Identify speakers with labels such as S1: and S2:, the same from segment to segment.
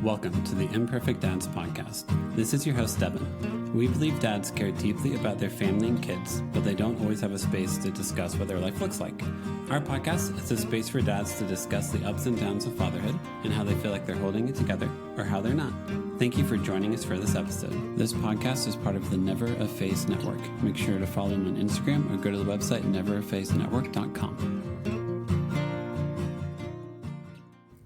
S1: Welcome to the Imperfect Dads Podcast. This is your host, Devin. We believe dads care deeply about their family and kids, but they don't always have a space to discuss what their life looks like. Our podcast is a space for dads to discuss the ups and downs of fatherhood and how they feel like they're holding it together or how they're not. Thank you for joining us for this episode. This podcast is part of the Never a Face Network. Make sure to follow them on Instagram or go to the website neverafacenetwork.com.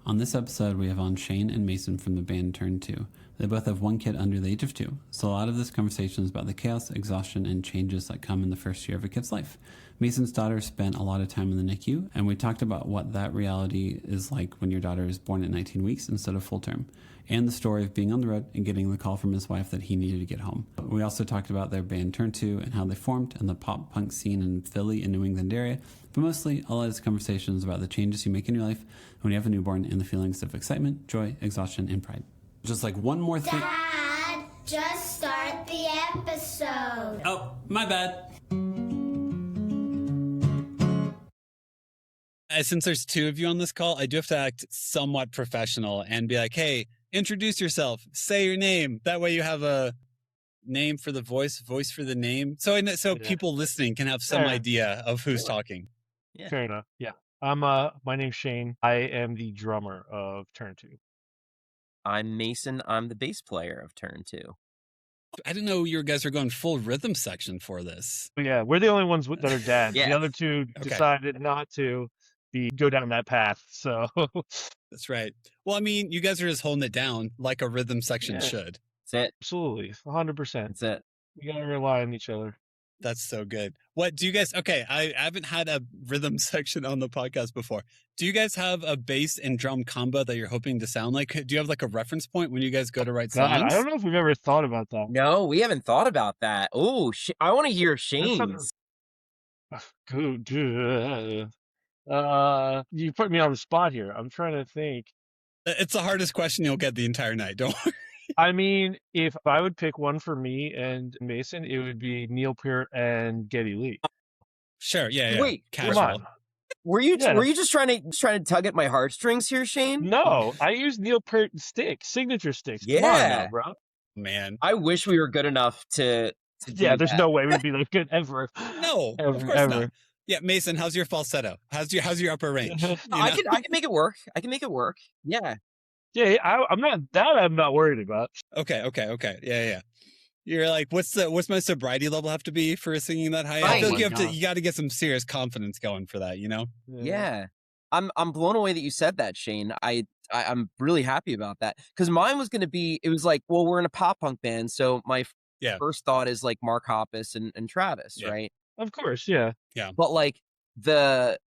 S1: On this episode, we have on Shane and Mason from the band Turn 2. They both have one kid under the age of 2, so a lot of this conversation is about the chaos, exhaustion, and changes that come in the first year of a kid's life. Mason's daughter spent a lot of time in the NICU, and we talked about what that reality is like when your daughter is born at 19 weeks instead of full term, and the story of being on the road and getting the call from his wife that he needed to get home. We also talked about their band Turn 2 and how they formed and the pop punk scene in Philly and New England area, but mostly all of this conversation is about the changes you make in your life when you have a newborn and the feelings of excitement, joy, exhaustion, and pride. Just like one more thing.
S2: Dad, just start the episode.
S1: Oh, my bad. Since there's two of you on this call, I do have to act somewhat professional and be like, hey, introduce yourself, say your name. That way you have a name for the voice for the name. So people listening can have some idea of who's talking.
S3: Yeah. Fair enough. Yeah. My name's Shane. I am the drummer of Turn 2.
S4: I'm Mason. I'm the bass player of Turn 2.
S1: I didn't know you guys were going full rhythm section for this.
S3: Yeah, we're the only ones that are dads.
S4: Yeah.
S3: The other two decided not to go down that path. So
S1: that's right. Well, I mean, you guys are just holding it down like a rhythm section should.
S4: That's it.
S3: Absolutely. 100%.
S4: That's it.
S3: We got to rely on each other.
S1: That's so good. What do you guys, okay, I haven't had a rhythm section on the podcast before. Do you guys have a bass and drum combo that you're hoping to sound like? Do you have like a reference point when you guys go to write songs?
S3: God, I don't know if we've ever thought about that.
S4: No, we haven't thought about that. Oh, I want to hear Shane's.
S3: You put me on the spot here. I'm trying to think.
S1: It's the hardest question you'll get the entire night. Don't worry.
S3: I mean, if I would pick one for me and Mason, it would be Neil Peart and Geddy Lee.
S1: Sure, yeah.
S4: Wait,
S1: casual.
S3: Come on.
S4: Were you just trying to tug at my heartstrings here, Shane?
S3: No, I use Neil Peart signature sticks.
S4: Yeah.
S3: Come on now, bro.
S1: Man,
S4: I wish we were good enough to
S3: yeah, there's no way we'd be like good ever.
S1: No, of course not. Yeah, Mason, how's your falsetto? How's your upper range?
S4: I can make it work. Yeah.
S3: Yeah, I'm not worried about.
S1: Okay. Yeah. You're like, what's my sobriety level have to be for singing that high?
S4: Right.
S1: I feel like you got to get some serious confidence going for that, you know?
S4: Yeah. I'm blown away that you said that, Shane. I'm really happy about that because mine was going to be, it was like, well, we're in a pop punk band. So my first thought is like Mark Hoppus and Travis, right?
S3: Of course. Yeah.
S1: Yeah.
S4: But like the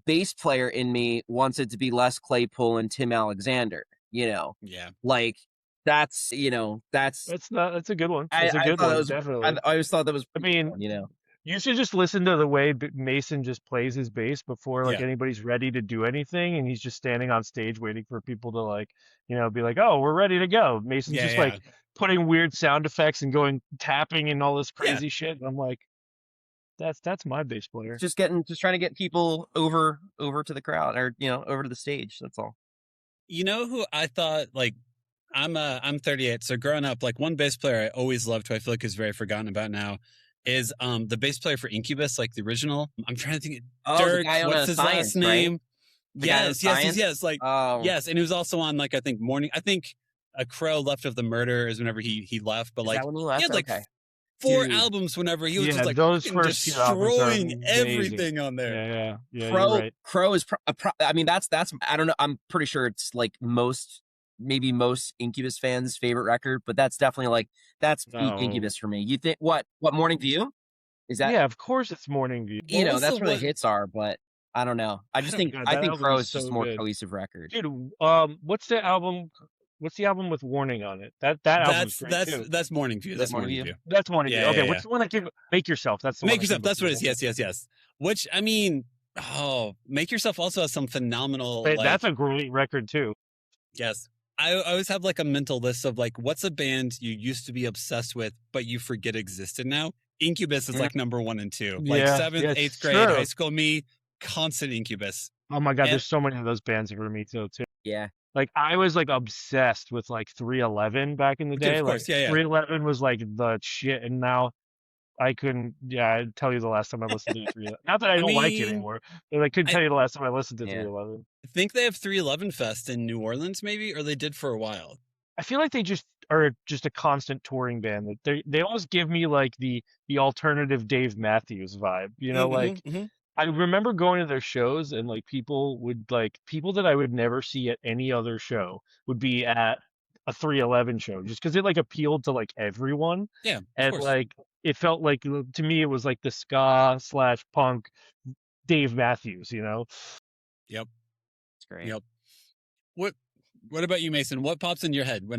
S4: bass player in me wants it to be Les Claypool and Tim Alexander, you know?
S1: Yeah.
S4: Like that's a good one. That's
S3: a good one. Definitely.
S4: I always thought that was,
S3: I mean,
S4: you know,
S3: you should just listen to the way Mason just plays his bass before anybody's ready to do anything. And he's just standing on stage waiting for people to be like, oh, we're ready to go. Mason's putting weird sound effects and going tapping and all this crazy shit. And I'm like, that's my bass player.
S4: Just trying to get people over to the crowd or, over to the stage. That's all.
S1: You know who I thought, like, I'm 38, so growing up, like, one bass player I always loved who I feel like is very forgotten about now is the bass player for Incubus, like the original. I'm trying to think. Dirk, what's his last name?
S4: Right?
S1: Yes. Like, yes, and he was also on, like, I think A Crow Left of the Murder is whenever he left, but like,
S4: is that when he left?
S1: He had like 4 albums whenever he was just like
S3: those first
S1: destroying everything on there.
S3: Yeah.
S4: Crow,
S3: right.
S4: Crow is. I mean, that's. I don't know. I'm pretty sure it's like most Incubus fans' favorite record, but that's definitely that's peak Incubus for me. You think what Morning View? Is that?
S3: Yeah, of course it's Morning View.
S4: That's where the hits are, but I don't know. I think Crow is just a more cohesive record.
S3: Dude, what's the album? What's the album with Warning on it? That album's great too.
S1: That's Morning View. That's Morning View.
S3: That's Morning View. Okay, what's the one that Make Yourself? That's the
S1: Make Yourself. That's what it is. Yes. Which, I mean, Make Yourself also has some phenomenal.
S3: That's a great record too.
S1: Yes. I always have like a mental list of like, what's a band you used to be obsessed with, but you forget existed now? Incubus is like number 1 and 2. Like 7th, 8th grade, high school me, constant Incubus.
S3: Oh my God, there's so many of those bands for me too.
S4: Yeah.
S3: Like I was like obsessed with like 311 back in the
S1: Dude,
S3: day.
S1: of
S3: Like
S1: course, yeah.
S3: 311 was like the shit, and now I couldn't. Yeah, I'd tell you the last time I listened to 311. Not that I don't like it anymore, but I couldn't tell you the last time I listened to 311.
S1: I think they have 311 Fest in New Orleans, maybe, or they did for a while.
S3: I feel like they just are just a constant touring band. Like they almost give me like the alternative Dave Matthews vibe. You know, like I remember going to their shows and like people that I would never see at any other show would be at a 311 show just because it like appealed to like everyone.
S1: Yeah, of
S3: and
S1: course.
S3: like it felt like to me it was like the ska / punk Dave Matthews, you know?
S1: Yep.
S4: That's great.
S1: Yep. What about you, Mason? What pops in your head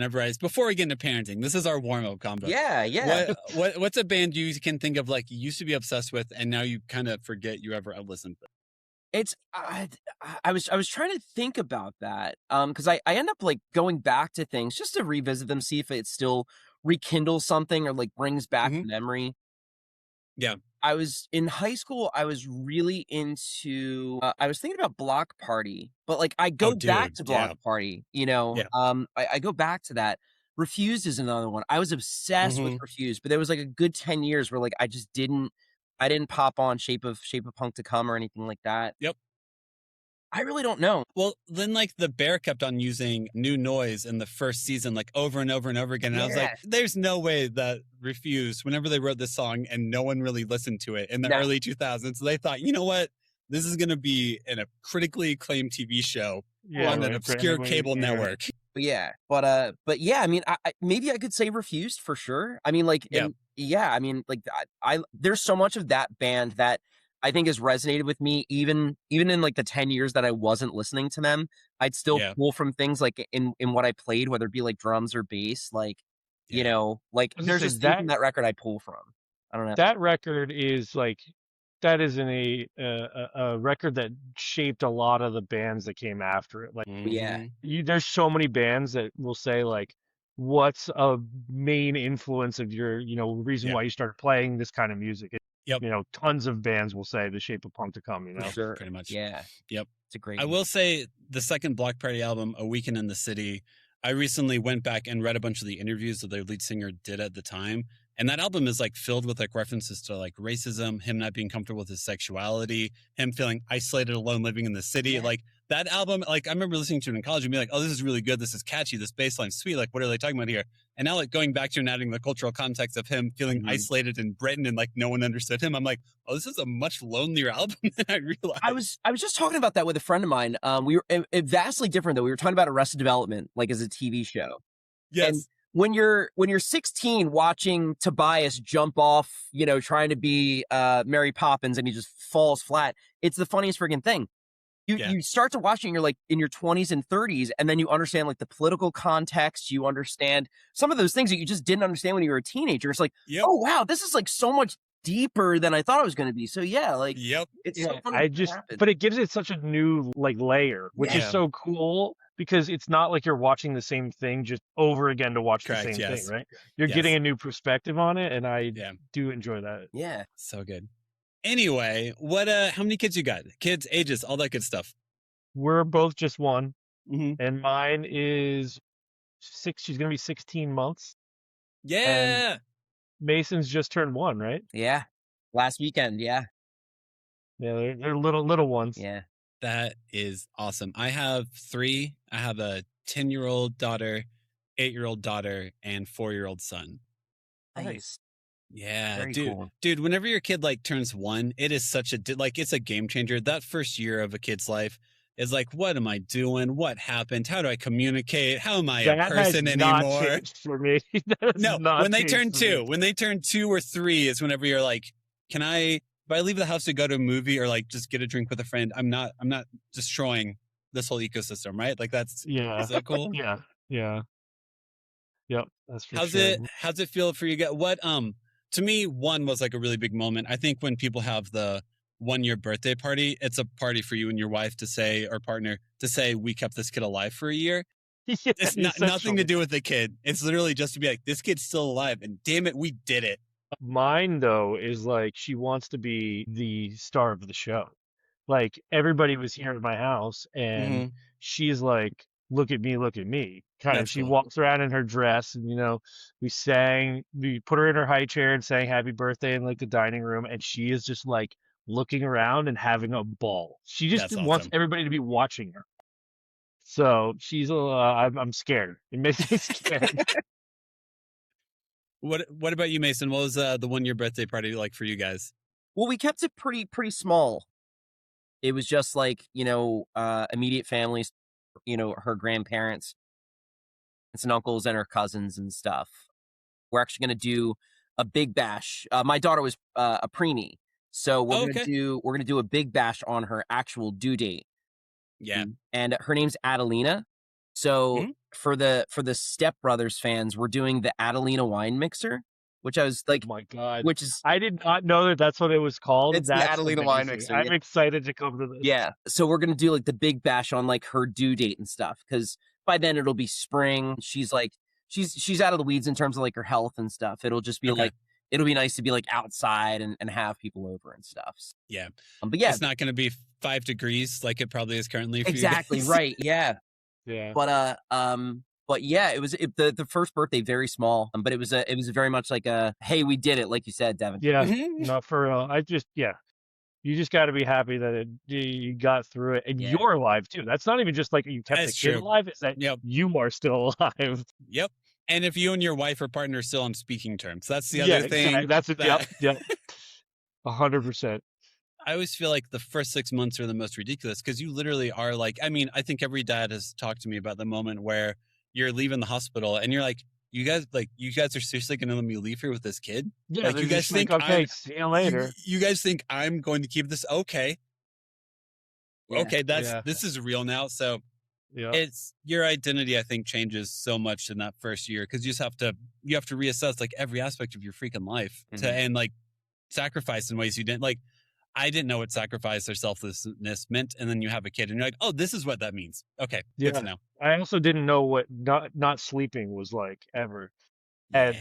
S1: before we get into parenting? This is our warm-up combo.
S4: Yeah.
S1: What's a band you can think of like you used to be obsessed with and now you kind of forget you ever listened to?
S4: It's I was trying to think about that because I end up like going back to things just to revisit them, see if it still rekindles something or like brings back memory.
S1: Yeah.
S4: I was in high school. I was really into. I was thinking about Block Party, but like I go back to Block Party. You know, I go back to that. Refused is another one. I was obsessed with Refused, but there was like a good 10 years where like I just didn't. I didn't pop on Shape of Punk to Come or anything like that.
S1: Yep.
S4: I really don't know.
S1: Well, then like the Bear kept on using New Noise in the first season, like over and over and over again. And I was like, there's no way that Refused, whenever they wrote this song and no one really listened to it in the early 2000s, they thought, you know what? This is going to be in a critically acclaimed TV show on an obscure cable network.
S4: But yeah, I mean, I maybe I could say Refused for sure. I mean, like, I mean, like, I there's so much of that band that I think has resonated with me, even in like the 10 years that I wasn't listening to them. I'd still pull from things like in what I played, whether it be like drums or bass, like, you know, like there's just things in that record I pull from. I don't know.
S3: That record is like, that is a record that shaped a lot of the bands that came after it. Like, there's so many bands that will say like, what's a main influence of your, you know, reason why you started playing this kind of music? You know, tons of bands will say The Shape of Punk to Come, you know?
S4: Sure.
S1: Pretty much.
S4: Yeah.
S1: Yep.
S4: It's a great
S1: I will say the second Block Party album, A Weekend in the City, I recently went back and read a bunch of the interviews that their lead singer did at the time. And that album is like filled with like references to like racism, him not being comfortable with his sexuality, him feeling isolated, alone, living in the city. Like that album, like I remember listening to it in college and being like, oh, this is really good. This is catchy. This bass line's sweet. Like, what are they talking about here? And now like going back to and adding the cultural context of him feeling isolated in Britain and like no one understood him. I'm like, oh, this is a much lonelier album than I realized.
S4: I was just talking about that with a friend of mine. We were vastly different though. We were talking about Arrested Development, like as a TV show.
S1: Yes.
S4: And when you're 16 watching Tobias jump off, you know, trying to be Mary Poppins and he just falls flat, it's the funniest freaking thing. You start to watch it and you're like in your 20s and 30s, and then you understand like the political context, you understand some of those things that you just didn't understand when you were a teenager. It's like, oh wow, this is like so much deeper than I thought it was going to be. So yeah, like it's so funny.
S3: But it gives it such a new like layer, which is so cool. Because it's not like you're watching the same thing just over again to watch the same thing, right? You're getting a new perspective on it, and I do enjoy that.
S4: Yeah,
S1: so good. Anyway, how many kids you got? Kids, ages, all that good stuff.
S3: We're both just one, and mine is 6. She's gonna be 16 months.
S1: Yeah.
S3: And Mason's just turned 1, right?
S4: Yeah, last weekend. Yeah,
S3: they're little ones.
S4: Yeah.
S1: That is awesome. I have 3. I have a 10-year-old daughter, 8-year-old daughter, and 4-year-old son.
S4: Nice.
S1: Yeah,
S4: very
S1: dude.
S4: Cool.
S1: Dude, whenever your kid like turns 1, it is such a it's a game changer. That first year of a kid's life is like, what am I doing? What happened? How do I communicate? How am I a person anymore?
S3: Not for me.
S1: No, when they turn 2, when they turn 2 or 3 is whenever you're like, if I leave the house to go to a movie or like just get a drink with a friend, I'm not destroying this whole ecosystem, right? Like that's is that cool?
S3: Yeah. Yep, that's for
S1: how's it feel for you? What to me, 1 was like a really big moment. I think when people have the 1-year birthday party, it's a party for you and your wife to say, or partner to say, we kept this kid alive for a year. It's nothing to do with the kid. It's literally just to be like, this kid's still alive, and damn it, we did it.
S3: Mine though is like she wants to be the star of the show. Like everybody was here at my house, and she's like look at me kind of.
S1: That's
S3: She
S1: cool.
S3: walks around in her dress, and we put her in her high chair and sang happy birthday in like the dining room, and she is just like looking around and having a ball. She just
S1: That's
S3: wants
S1: awesome.
S3: everybody to be watching her. So she's I'm scared. It makes me scared.
S1: What about you, Mason? What was the 1-year birthday party like for you guys?
S4: Well, we kept it pretty small. It was just like, immediate families, her grandparents, aunts and uncles, and her cousins and stuff. We're actually going to do a big bash. My daughter was a preemie, so we're going to do a big bash on her actual due date.
S1: Yeah.
S4: And her name's Adelina. So for the Step Brothers fans, we're doing the Adelina wine mixer, which I was like,
S3: oh my God,
S4: which is,
S3: I did not know that that's what it was called.
S4: It's
S3: that's
S4: the Adelina
S3: amazing.
S4: wine mixer.
S3: I'm excited to come to this.
S4: Yeah. So we're going to do like the big bash on like her due date and stuff. Cause by then it'll be spring. She's like, she's out of the weeds in terms of like her health and stuff. It'll just be like, it'll be nice to be like outside and have people over and stuff.
S1: Yeah.
S4: But yeah,
S1: it's not going to be 5 degrees like it probably is currently. For
S4: exactly.
S1: you guys.
S4: Right. Yeah.
S3: Yeah.
S4: But yeah, it was the first birthday, very small, but it was very much like a, hey, we did it. Like you said, Devin.
S3: Yeah. Not for real. You just got to be happy that you got through it, and you're alive too. That's not even just like you kept the kid alive; it's that you are still alive.
S1: Yep. And if you and your wife or partner are still on speaking terms, that's the other thing.
S3: Exactly. That's it. Yep. 100%.
S1: I always feel like the first 6 months are the most ridiculous because you literally are like, I mean, I think every dad has talked to me about the moment where you're leaving the hospital and you're like, you guys are seriously going to let me leave here with this kid?
S3: Yeah.
S1: Like, you guys think,
S3: okay, see you later.
S1: You guys think I'm going to keep this? Okay. Yeah. Okay. This is real now. So it's your identity, I think, changes so much in that first year. Cause you have to reassess like every aspect of your freaking life and like sacrifice in ways you didn't like. I didn't know what sacrifice or selflessness meant. And then you have a kid and you're like, oh, this is what that means. Okay. Good to know.
S3: I also didn't know what not sleeping was like ever. And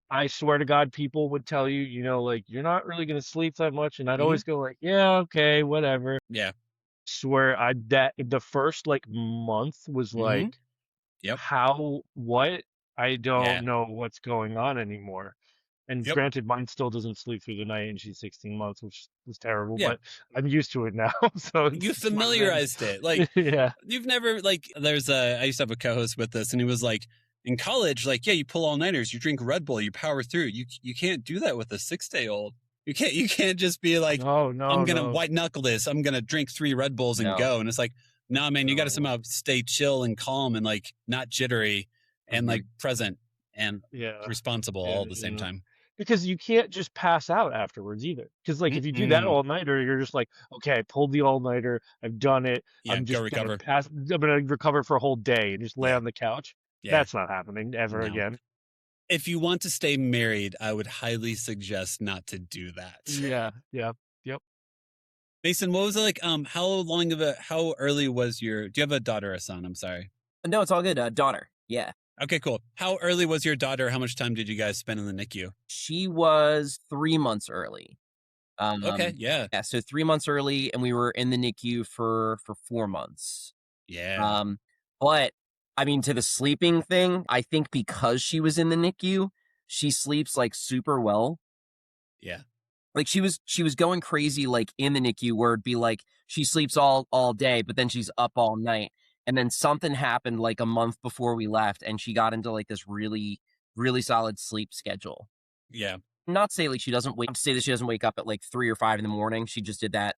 S3: I swear to God, people would tell you, like, you're not really going to sleep that much. And I'd always go like, yeah, okay, whatever.
S1: Yeah.
S3: Swear that the first like month was like, what? I don't know what's going on anymore. And granted, mine still doesn't sleep through the night, and she's 16 months, which was terrible. But I'm used to it now. So
S1: you familiarized it, like you've never like. I used to have a co-host with this, and he was like, in college, like you pull all nighters, you drink Red Bull, you power through. You can't do that with a 6-day-old. You can't just be like, I'm gonna white knuckle this. I'm gonna drink 3 Red Bulls and go. And it's like, nah, man, you got to somehow stay chill and calm and like not jittery and like present and responsible all at the same time.
S3: Because you can't just pass out afterwards either. Because like if you do that all nighter, you're just like, okay, I pulled the all nighter, I've done it. I'm just
S1: recover.
S3: I'm gonna recover for a whole day and just lay on the couch. That's not happening ever again.
S1: If you want to stay married, I would highly suggest not to do that.
S3: Yep.
S1: Mason, what was it like? How early was do you have a daughter or a son? I'm sorry.
S4: No, it's all good. Daughter. Yeah.
S1: Okay, cool. How early was your daughter? How much time did you guys spend in the NICU?
S4: She was 3 months early.
S1: Okay, yeah.
S4: Yeah, so 3 months early, and we were in the NICU for 4 months.
S1: Yeah.
S4: But I mean, to the sleeping thing, I think because she was in the NICU, she sleeps like super well.
S1: Yeah.
S4: Like she was going crazy like in the NICU where it'd be like she sleeps all day, but then she's up all night. And then something happened like a month before we left, and she got into like this really, really solid sleep schedule.
S1: Yeah.
S4: Not say like she doesn't wake up at like 3 or 5 in the morning. She just did that,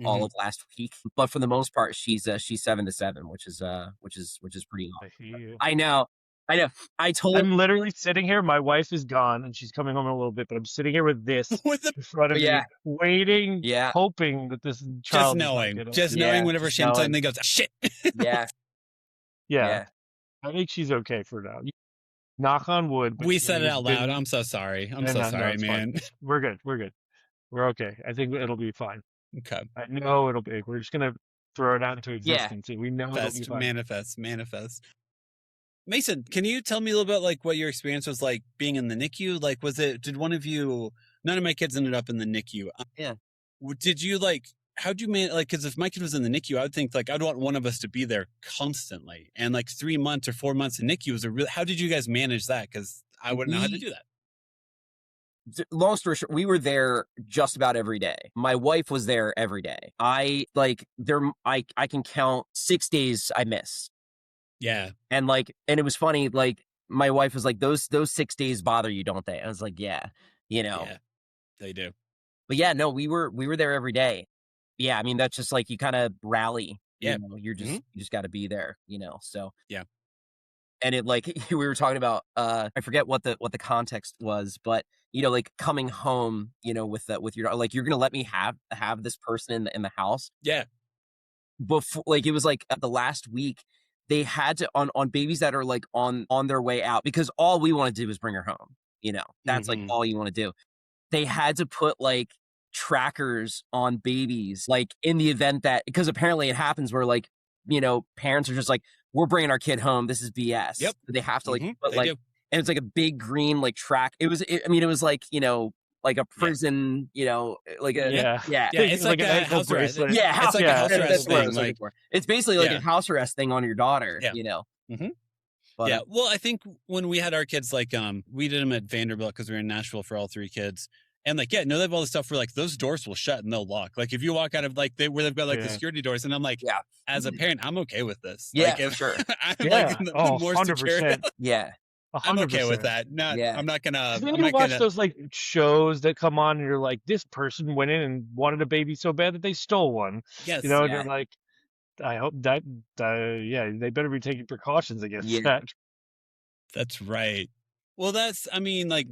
S4: all of last week. But for the most part, she's 7 to 7, which is pretty long. I know. I'm
S3: literally sitting here. My wife is gone and she's coming home in a little bit, but I'm sitting here with this in front of me, waiting, hoping that this child
S1: just knowing whenever she suddenly goes, shit.
S3: Yeah. I think she's okay for now. Knock on wood.
S1: We said it out loud. I'm so sorry. I'm so sorry, man.
S3: We're good. We're okay. I think it'll be fine.
S1: Okay.
S3: I know it'll be. We're just gonna throw it out into existence. We know it'll be fine.
S1: Manifest. Mason, can you tell me a little bit like what your experience was like being in the NICU? Like, did one of you? None of my kids ended up in the NICU.
S4: Yeah.
S1: Did you like? how'd you manage, like, because if my kid was in the NICU, I would think, like, I'd want one of us to be there constantly. And, like, 3 months or 4 months in NICU was how did you guys manage that? Because I wouldn't know how to do that.
S4: Long story short, we were there just about every day. My wife was there every day. I can count 6 days I missed.
S1: Yeah.
S4: And it was funny, like, my wife was like, those 6 days bother you, don't they? I was like, yeah,
S1: Yeah, they do.
S4: But yeah, no, we were there every day. Yeah, I mean, that's just like, you kind of rally.
S1: Yeah.
S4: You just got to be there, so.
S1: Yeah.
S4: And it, like, we were talking about, I forget what the context was, but, like, coming home, with your, like, you're going to let me have this person in the house.
S1: Yeah.
S4: Before, like, it was like the last week, they had to, on babies that are like on their way out, because all we want to do is bring her home. That's like all you want to do. They had to put like trackers on babies, like, in the event that, because apparently it happens where, like, parents are just like, we're bringing our kid home, this is BS.
S1: Yep.
S4: They have to, like, put,
S1: they
S4: like,
S1: do.
S4: and it's like a big green, like, track. It was like, like a prison, like a
S3: yeah.
S1: It's like a house arrest.
S4: Yeah,
S1: it's like a house arrest thing.
S4: Like, it's basically like a house arrest thing on your daughter. But,
S1: yeah. Well, I think when we had our kids, like, we did them at Vanderbilt because we were in Nashville for all 3 kids. And, like, they have all this stuff where, like, those doors will shut and they'll lock. Like, if you walk out of, like, where they've got, like, the security doors, and I'm like, as a parent, I'm okay with this.
S4: Yeah,
S1: like,
S4: for sure.
S1: I'm like, the more
S3: 100%.
S1: secure.
S4: Yeah.
S3: 100%.
S1: I'm okay with that. I'm not gonna.
S3: Then you watch those, like, shows that come on, and you're like, this person went in and wanted a baby so bad that they stole one.
S1: Yes.
S3: And you're like, I hope that, they better be taking precautions against that.
S1: That's right. Well, I mean, like,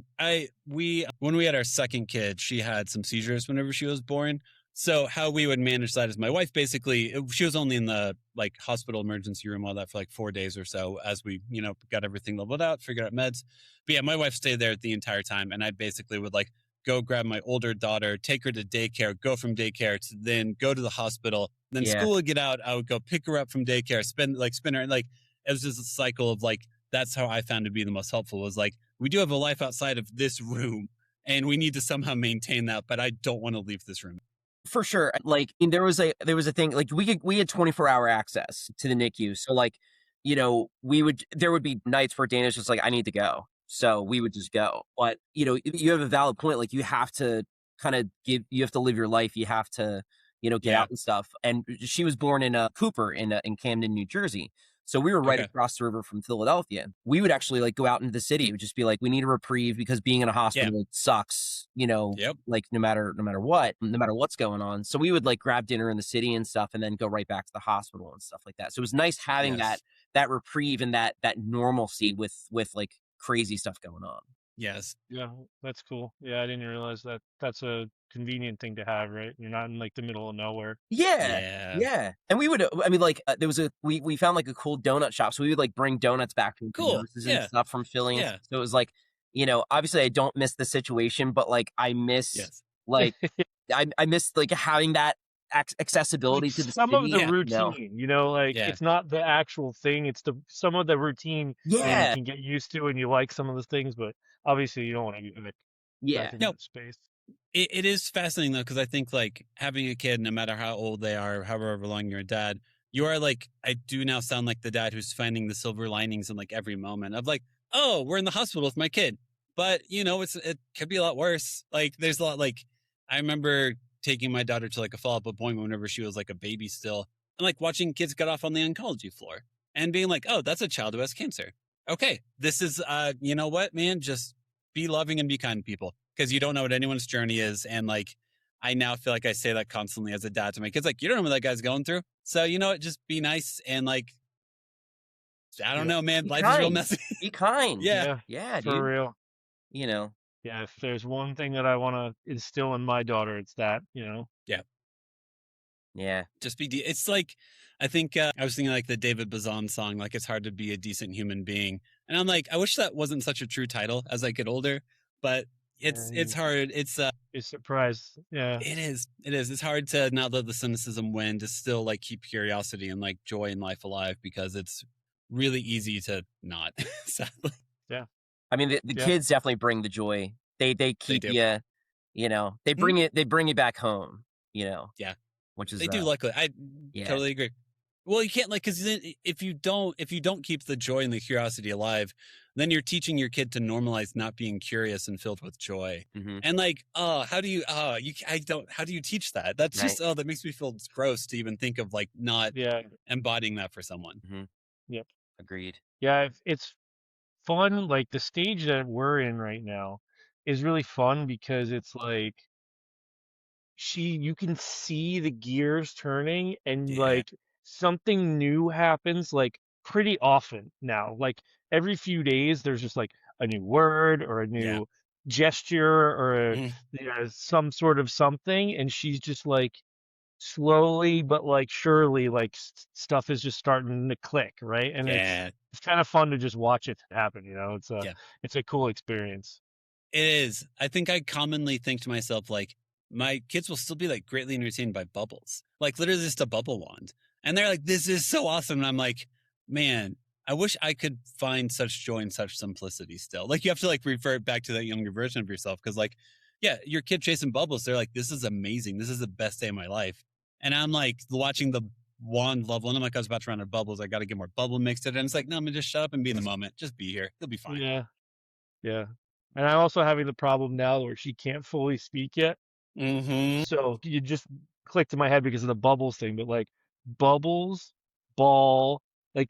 S1: when we had our second kid, she had some seizures whenever she was born. So how we would manage that is my wife, basically, she was only in the, like, hospital emergency room, all that, for like 4 days or so as we, got everything leveled out, figured out meds. But yeah, my wife stayed there the entire time. And I basically would, like, go grab my older daughter, take her to daycare, go from daycare to then go to the hospital. Then school would get out. I would go pick her up from daycare, spin her. And, like, it was just a cycle of, like, that's how I found to be the most helpful, was like, we do have a life outside of this room and we need to somehow maintain that, but I don't want to leave this room.
S4: For sure. Like, there was a thing, like, we had 24-hour access to the NICU. So, like, there would be nights where Dana's just like, I need to go. So we would just go. But, you have a valid point. Like, you have to you have to live your life. You have to, get out and stuff. And she was born in Cooper in Camden, New Jersey. So we were right across the river from Philadelphia. We would actually, like, go out into the city. It would just be like, we need a reprieve because being in a hospital sucks, like, no matter what's going on. So we would, like, grab dinner in the city and stuff and then go right back to the hospital and stuff like that. So it was nice having that reprieve and that normalcy with like crazy stuff going on.
S1: Yes.
S3: Yeah, that's cool. Yeah, I didn't realize that that's a convenient thing to have, right? You're not in, like, the middle of nowhere.
S4: Yeah. And we would, I mean, like, there was we found, like, a cool donut shop. So we would, like, bring donuts back from nurses and stuff from Philly.
S1: Yeah.
S4: So it was like, obviously I don't miss the situation, but, like, I miss, like, I miss, like, having that accessibility, like, to the
S3: some
S4: city.
S3: Of the routine, it's not the actual thing, it's some of the routine that you can get used to, and you like some of the things, but obviously you don't want to get back into space.
S1: It is fascinating, though, because I think, like, having a kid, no matter how old they are, however long you're a dad, you are, like, I do now sound like the dad who's finding the silver linings in, like, every moment of, like, oh, we're in the hospital with my kid, but it could be a lot worse. Like, there's a lot, like, I remember taking my daughter to, like, a follow-up appointment whenever she was, like, a baby still, and, like, watching kids get off on the oncology floor and being like, oh, that's a child who has cancer. Okay, this is, you know what, man, just be loving and be kind to people, because you don't know what anyone's journey is. And, like, I now feel like I say that constantly as a dad to my kids, like, you don't know what that guy's going through. So, just be nice and, like, I don't know, man, life is real messy.
S4: Be kind.
S3: Yeah,
S4: dude.
S3: For real.
S4: Yeah,
S3: if there's one thing that I want to instill in my daughter, it's that,
S4: Yeah.
S1: Just be, it's like, I think I was thinking, like, the David Bazan song, like, it's hard to be a decent human being. And I'm like, I wish that wasn't such a true title as I get older, but it's hard. It's
S3: surprised. Yeah,
S1: it is. It's hard to not let the cynicism win, to still, like, keep curiosity and, like, joy in life alive, because it's really easy to not, sadly.
S3: Yeah.
S4: I mean, the kids definitely bring the joy. They keep you, they bring it back home,
S1: Yeah.
S4: which is
S5: they do. Luckily, I totally agree. Well, you can't because if you don't keep the joy and the curiosity alive, then you're teaching your kid to normalize not being curious and filled with joy.
S4: Mm-hmm.
S5: And how do you how do you teach that? That's just that makes me feel gross to even think of not embodying that for someone.
S4: Mm-hmm.
S3: Yep.
S4: Agreed.
S3: Yeah, it's fun. Like the stage that we're in right now is really fun because it's like you can see the gears turning and something new happens pretty often now. Like every few days there's just a new word or a new gesture or some sort of something, and she's just slowly but surely stuff is just starting to click, right? And it's kind of fun to just watch it happen. It's a cool experience.
S5: It is. I think I commonly think to myself, my kids will still be greatly entertained by bubbles, literally just a bubble wand. And they're like, this is so awesome. And I'm like, man, I wish I could find such joy and such simplicity still. You have to revert back to that younger version of yourself. Cause your kid chasing bubbles, they're like, this is amazing. This is the best day of my life. And I'm watching the wand level, and I'm I was about to run out of bubbles. I got to get more bubble mixed in. And it's no, I'm gonna just shut up and be in the moment. Just be here. You'll be fine.
S3: Yeah. Yeah. And I'm also having the problem now where she can't fully speak yet.
S5: Mm-hmm.
S3: So you just clicked in my head because of the bubbles thing, but bubbles, ball,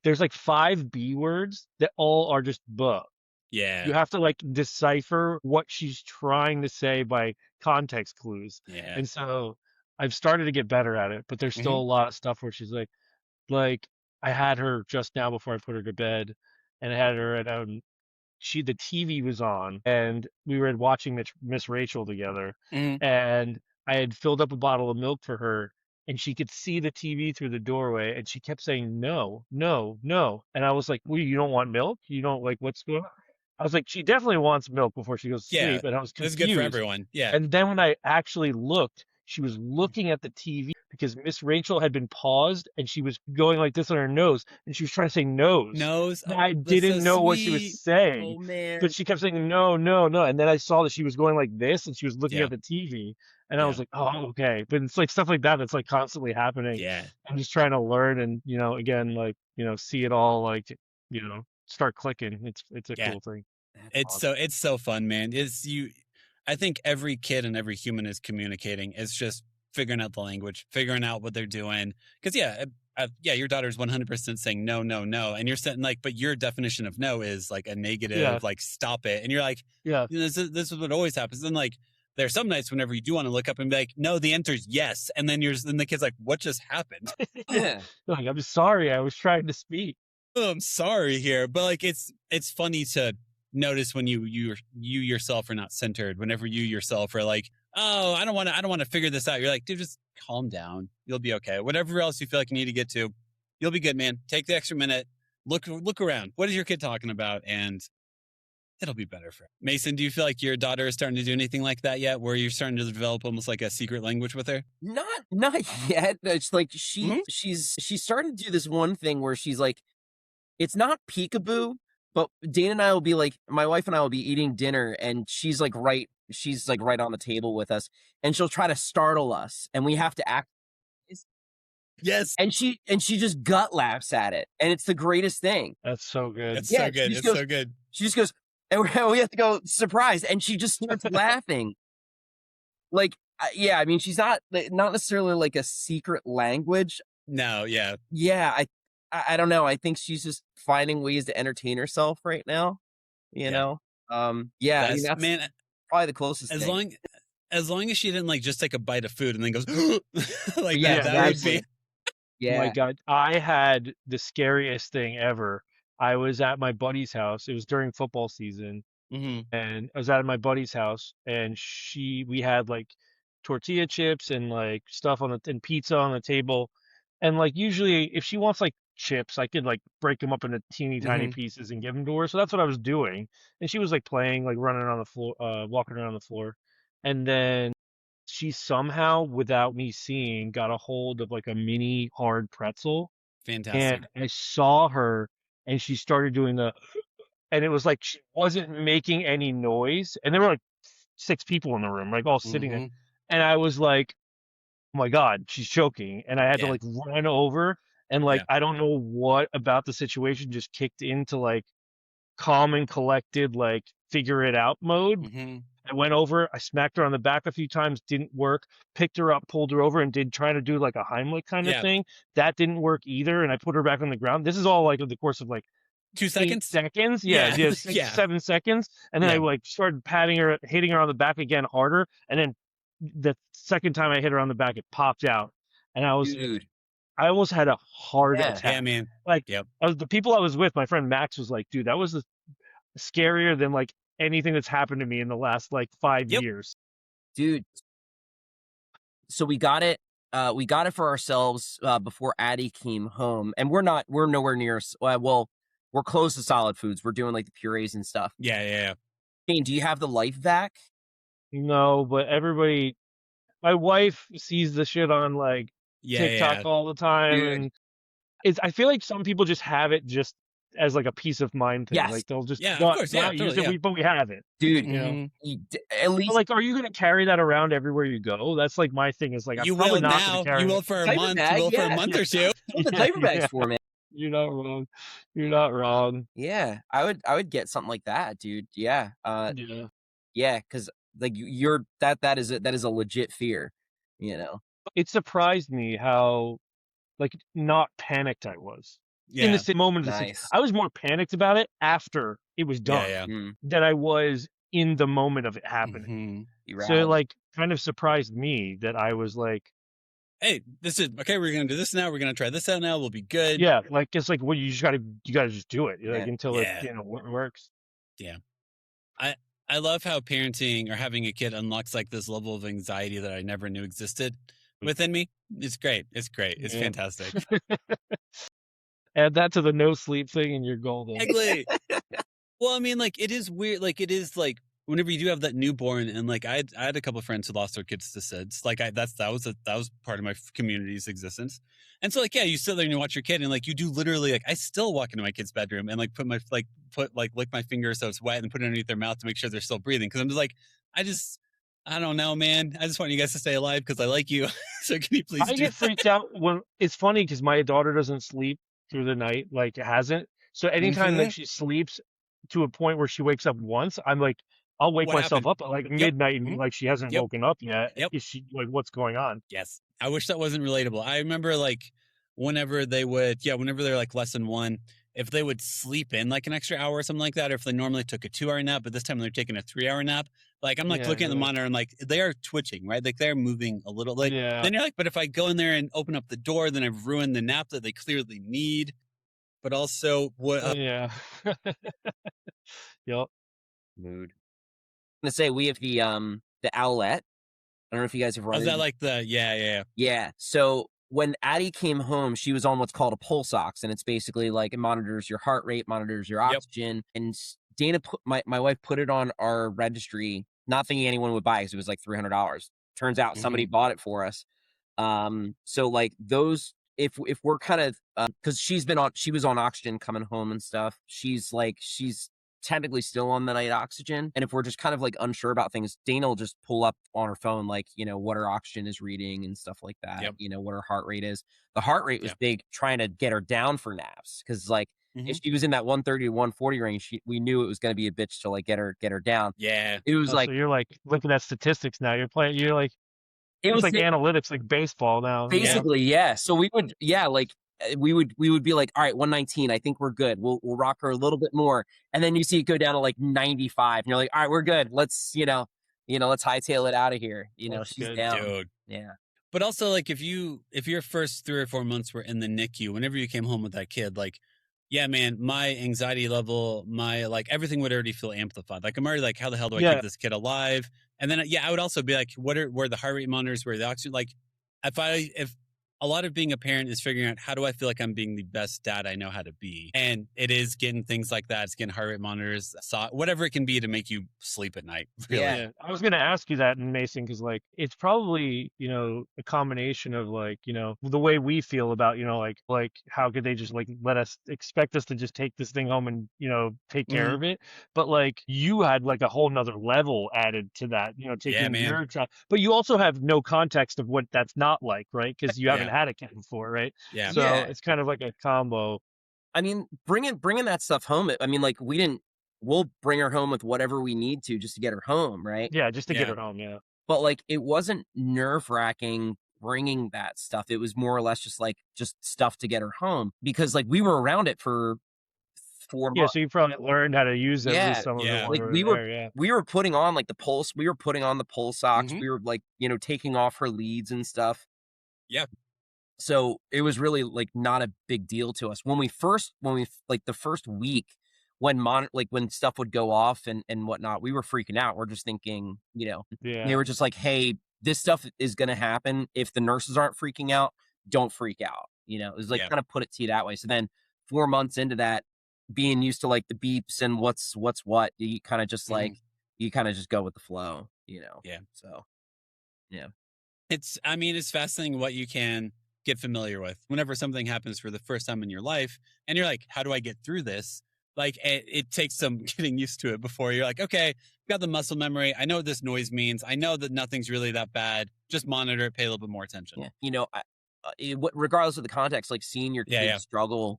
S3: there's 5 B words that all are just buh.
S5: Yeah.
S3: You have to decipher what she's trying to say by context clues.
S5: Yeah.
S3: And so I've started to get better at it, but there's still a lot of stuff where she's like I had her just now before I put her to bed, and I had her at the TV was on, and we were watching Miss Rachel together, and I had filled up a bottle of milk for her, and she could see the TV through the doorway, and she kept saying no, no, no, and I was like, "Well, you don't want milk? You don't what's going on?" I was like, "She definitely wants milk before she goes to sleep," and I was confused.
S5: It's good for everyone. Yeah.
S3: And then when I actually looked, she was looking at the TV because Miss Rachel had been paused, and she was going like this on her nose, and she was trying to say nose.
S5: Nose.
S3: I didn't know what she was saying.
S4: Oh man!
S3: But she kept saying no, no, no, and then I saw that she was going like this, and she was looking at the TV, and I was like, oh, okay. But it's stuff like that that's constantly happening.
S5: Yeah.
S3: I'm just trying to learn, and again, see it all, start clicking. It's a cool thing.
S5: It's so fun, man. I think every kid and every human is communicating. It's just figuring out the language, figuring out what they're doing. Because your daughter's 100% saying no, no, no, and you're saying but your definition of no is a negative, stop it, and you're this is what always happens. And there's some nights whenever you do want to look up and be like, no, the answer's yes, and then the kid's like, what just happened?
S3: I'm sorry, I was trying to speak.
S5: Oh, I'm sorry here, but it's funny to notice when you yourself are not centered, whenever you yourself are oh, I don't want to figure this out. You're like, dude, just calm down. You'll be okay. Whatever else you feel like you need to get to, you'll be good, man. Take the extra minute. Look around. What is your kid talking about? And it'll be better for her. Mason, do you feel like your daughter is starting to do anything like that yet, where you're starting to develop almost a secret language with her?
S4: Not yet. It's she's starting to do this one thing where she's it's not peekaboo, but Dana and I will be my wife and I will be eating dinner, and she's right on the table with us, and she'll try to startle us, and we have to act.
S5: Yes.
S4: And she just gut laughs at it, and it's the greatest thing.
S3: That's so good.
S5: It's so good. It's so good.
S4: She just goes, and we have to go surprise, and she just starts laughing. I mean, she's not necessarily a secret language.
S5: No, yeah.
S4: Yeah, I don't know. I think she's just finding ways to entertain herself right now. You know? I mean, that's probably the closest thing.
S5: As long as she didn't just take a bite of food and then goes that would be.
S3: Yeah. Oh my God. I had the scariest thing ever. I was at my buddy's house. It was during football season.
S5: Mm-hmm.
S3: And I was at my buddy's house, and we had tortilla chips and stuff and pizza on the table. And usually if she wants chips, I could break them up into teeny tiny pieces and give them to her. So that's what I was doing. And she was playing, running around the floor, walking around the floor. And then she somehow, without me seeing, got a hold of a mini hard pretzel.
S5: Fantastic.
S3: And I saw her, and she started doing and it was she wasn't making any noise. And there were 6 people in the room, all sitting there. And I was oh my God, she's choking. And I had to like run over and like, I don't know what about the situation just kicked into like calm and collected, like figure it out mode. I went over, I smacked her on the back a few times, didn't work, picked her up, pulled her over, and did try to do like a Heimlich kind of thing. That didn't work either. And I put her back on the ground. This is all like in the course of like
S5: 2 seconds.
S3: 8 seconds. Yeah. 7 seconds. And then I like started patting her, hitting her on the back again harder. And then the second time I hit her on the back, it popped out. And I almost had a heart attack.
S5: Yeah, man.
S3: Like the people I was with, my friend Max was like, dude, that was scarier than like anything that's happened to me in the last like 5 years.
S4: Dude. So we got it for ourselves before Addie came home, and we're nowhere near, well, we're close to solid foods. We're doing like the purees and stuff.
S5: Yeah.
S4: Shane, do you have the Life Vac?
S3: No, but everybody, my wife sees the shit on like TikTok all the time.
S4: Dude.
S3: And I feel like some people just have it just as like a peace of mind thing. Like they'll just not use it, but we have it.
S4: Dude,
S3: you know?
S4: At least,
S3: but like, are you going to carry that around everywhere you go? That's like my thing is like, I'm
S5: you
S3: probably
S5: will
S3: not
S5: now.
S3: Gonna carry
S5: you will for a month. You will for a month or two.
S4: What the diaper bags for, man?
S3: You're not wrong. You're not wrong.
S4: Yeah, I would get something like that, dude. Yeah. Yeah, because like that is a legit fear, you know.
S3: It surprised me how like not panicked I was in the same moment. I was more panicked about it after it was done than I was in the moment of it happening. So it like kind of surprised me that I was like,
S5: hey, this is okay. We're gonna do this now. We're gonna try this out now. We'll be good.
S3: Yeah, like it's like, well, you gotta just do it, like until it works.
S5: Yeah, I love how parenting or having a kid unlocks like this level of anxiety that I never knew existed within me. It's great. It's great. It's fantastic.
S3: Add that to the no sleep thing, and you're golden.
S5: Exactly. Well, I mean, like it is weird. Like it is like. Whenever you do have that newborn, and like I had a couple of friends who lost their kids to SIDS, like that was part of my community's existence, and so like you sit there and you watch your kid, and like you do literally like I still walk into my kid's bedroom and like lick my finger so it's wet and put it underneath their mouth to make sure they're still breathing, because I'm just like I don't know, man. I just want you guys to stay alive because I like you. So can you please?
S3: I get freaked out when it's funny because my daughter doesn't sleep through the night, like hasn't. So anytime that she sleeps to a point where she wakes up once, I'm like. I'll wake myself up at like midnight and like she hasn't woken up yet. Is she like, what's going on?
S5: Yes. I wish that wasn't relatable. I remember like whenever they're like less than 1, if they would sleep in like an extra hour or something like that, or if they normally took a 2-hour nap, but this time they're taking a 3-hour nap, like I'm like looking at the monitor and like they are twitching, right? Like they're moving a little. Like then you're like, but if I go in there and open up the door, then I've ruined the nap that they clearly need. But also what
S3: Yep.
S4: Mood. I'm gonna say we have the owlet. I don't know if you guys have run.
S5: Is that like the
S4: yeah. So when Addie came home, she was on what's called a pulse ox, and it's basically like it monitors your heart rate, monitors your oxygen. And Dana my wife put it on our registry, not thinking anyone would buy it because it was like $300. Turns out somebody bought it for us. So like those, if we're kind of because she was on oxygen coming home and stuff. She's technically still on the night oxygen, and if we're just kind of like unsure about things, Dana will just pull up on her phone like, you know, what her oxygen is reading and stuff like that. You know, what her heart rate is. The heart rate was big, trying to get her down for naps, because like if she was in that 130 to 140 range, we knew it was going to be a bitch to like get her down.
S5: It
S3: was like, so you're like looking at statistics now. You're like it was like analytics, like baseball now.
S4: Basically, so we would we would be like, all right, 119, I think we're good. We'll rock her a little bit more. And then you see it go down to like 95. And you're like, all right, we're good. Let's, let's hightail it out of here. She's good, down.
S5: Dude.
S4: Yeah.
S5: But also like if your first 3 or 4 months were in the NICU, whenever you came home with that kid, like, yeah, man, my anxiety level, my like everything would already feel amplified. Like I'm already like, how the hell do I keep this kid alive? And then I would also be like, where are the heart rate monitors? Where are the oxygen? Like if a lot of being a parent is figuring out how do I feel like I'm being the best dad I know how to be. And it is getting things like that. It's getting heart rate monitors, whatever it can be to make you sleep at night. Really.
S3: Yeah. I was going to ask you that, Mason, because like it's probably, a combination of like, the way we feel about, like how could they just like expect us to just take this thing home and, take care of it. But like you had like a whole nother level added to that, taking your child, but you also have no context of what that's not like, right? Because you haven't had a kid before, right?
S5: Yeah.
S3: So it's kind of like a combo.
S4: I mean, bringing that stuff home. I mean, like we'll bring her home with whatever we need to just to get her home, right?
S3: Yeah, just to get her home. Yeah.
S4: But like, it wasn't nerve-wracking bringing that stuff. It was more or less just stuff to get her home, because like we were around it for 4 months.
S3: Yeah, so you probably learned how to use at least some of it.
S4: Like we were putting on like the pulse. We were putting on the pulse socks. We were like, taking off her leads and stuff.
S5: Yeah.
S4: So it was really like not a big deal to us when we like the first week when when stuff would go off and whatnot, we were freaking out. We're just thinking, they were just like, hey, this stuff is going to happen. If the nurses aren't freaking out, don't freak out. It was like kind of put it to you that way. So then 4 months into that, being used to like the beeps and what's what, you kind of just like, you kind of just go with the flow,
S5: Yeah.
S4: So, yeah.
S5: It's fascinating what you can get familiar with whenever something happens for the first time in your life. And you're like, how do I get through this? Like it takes some getting used to it before you're like, okay, I've got the muscle memory. I know what this noise means. I know that nothing's really that bad. Just monitor it, pay a little bit more attention.
S4: Yeah. Regardless of the context, like seeing your kids struggle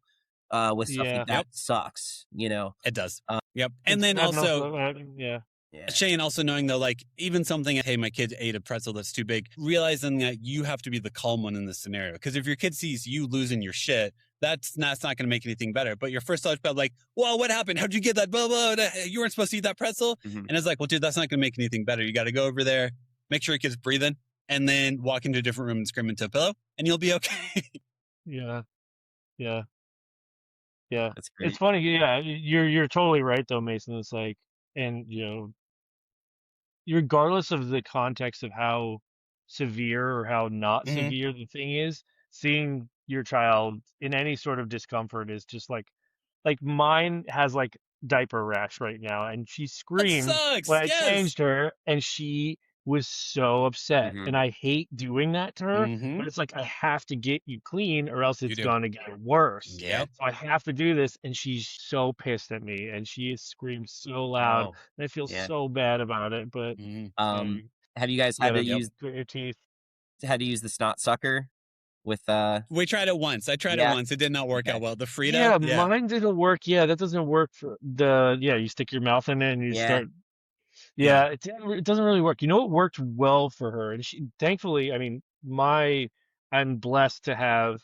S4: with stuff like that sucks,
S5: It does. Yep. And then also, Shane, also knowing though, like even something, hey, my kid ate a pretzel that's too big, realizing that you have to be the calm one in this scenario. Because if your kid sees you losing your shit, that's not going to make anything better. But your first thought is like, well, what happened? How'd you get that? Blah, blah, blah. You weren't supposed to eat that pretzel. And it's like, well, dude, that's not going to make anything better. You got to go over there, make sure your kid's breathing, and then walk into a different room and scream into a pillow, and you'll be okay.
S3: Yeah.
S4: That's great.
S3: It's funny. Yeah, you're totally right though, Mason. It's like, and regardless of the context of how severe or how not severe the thing is, seeing your child in any sort of discomfort is just like mine has like diaper rash right now, and she screamed when I changed her, and she was so upset. And I hate doing that to her, but it's like I have to get you clean or else it's gonna get worse.
S5: Yep.
S3: So I have to do this, and she's so pissed at me, and she screams so loud, and I feel so bad about it. But
S4: have you guys had to use
S3: your teeth?
S4: Had to use the snot sucker with
S5: We tried it once. I tried it once. It did not work out well. The Frida.
S3: Yeah, mine didn't work. Yeah, that doesn't work for you stick your mouth in it and you start. Yeah, it doesn't really work. You know what worked well for her? And she, thankfully, I mean, I'm blessed to have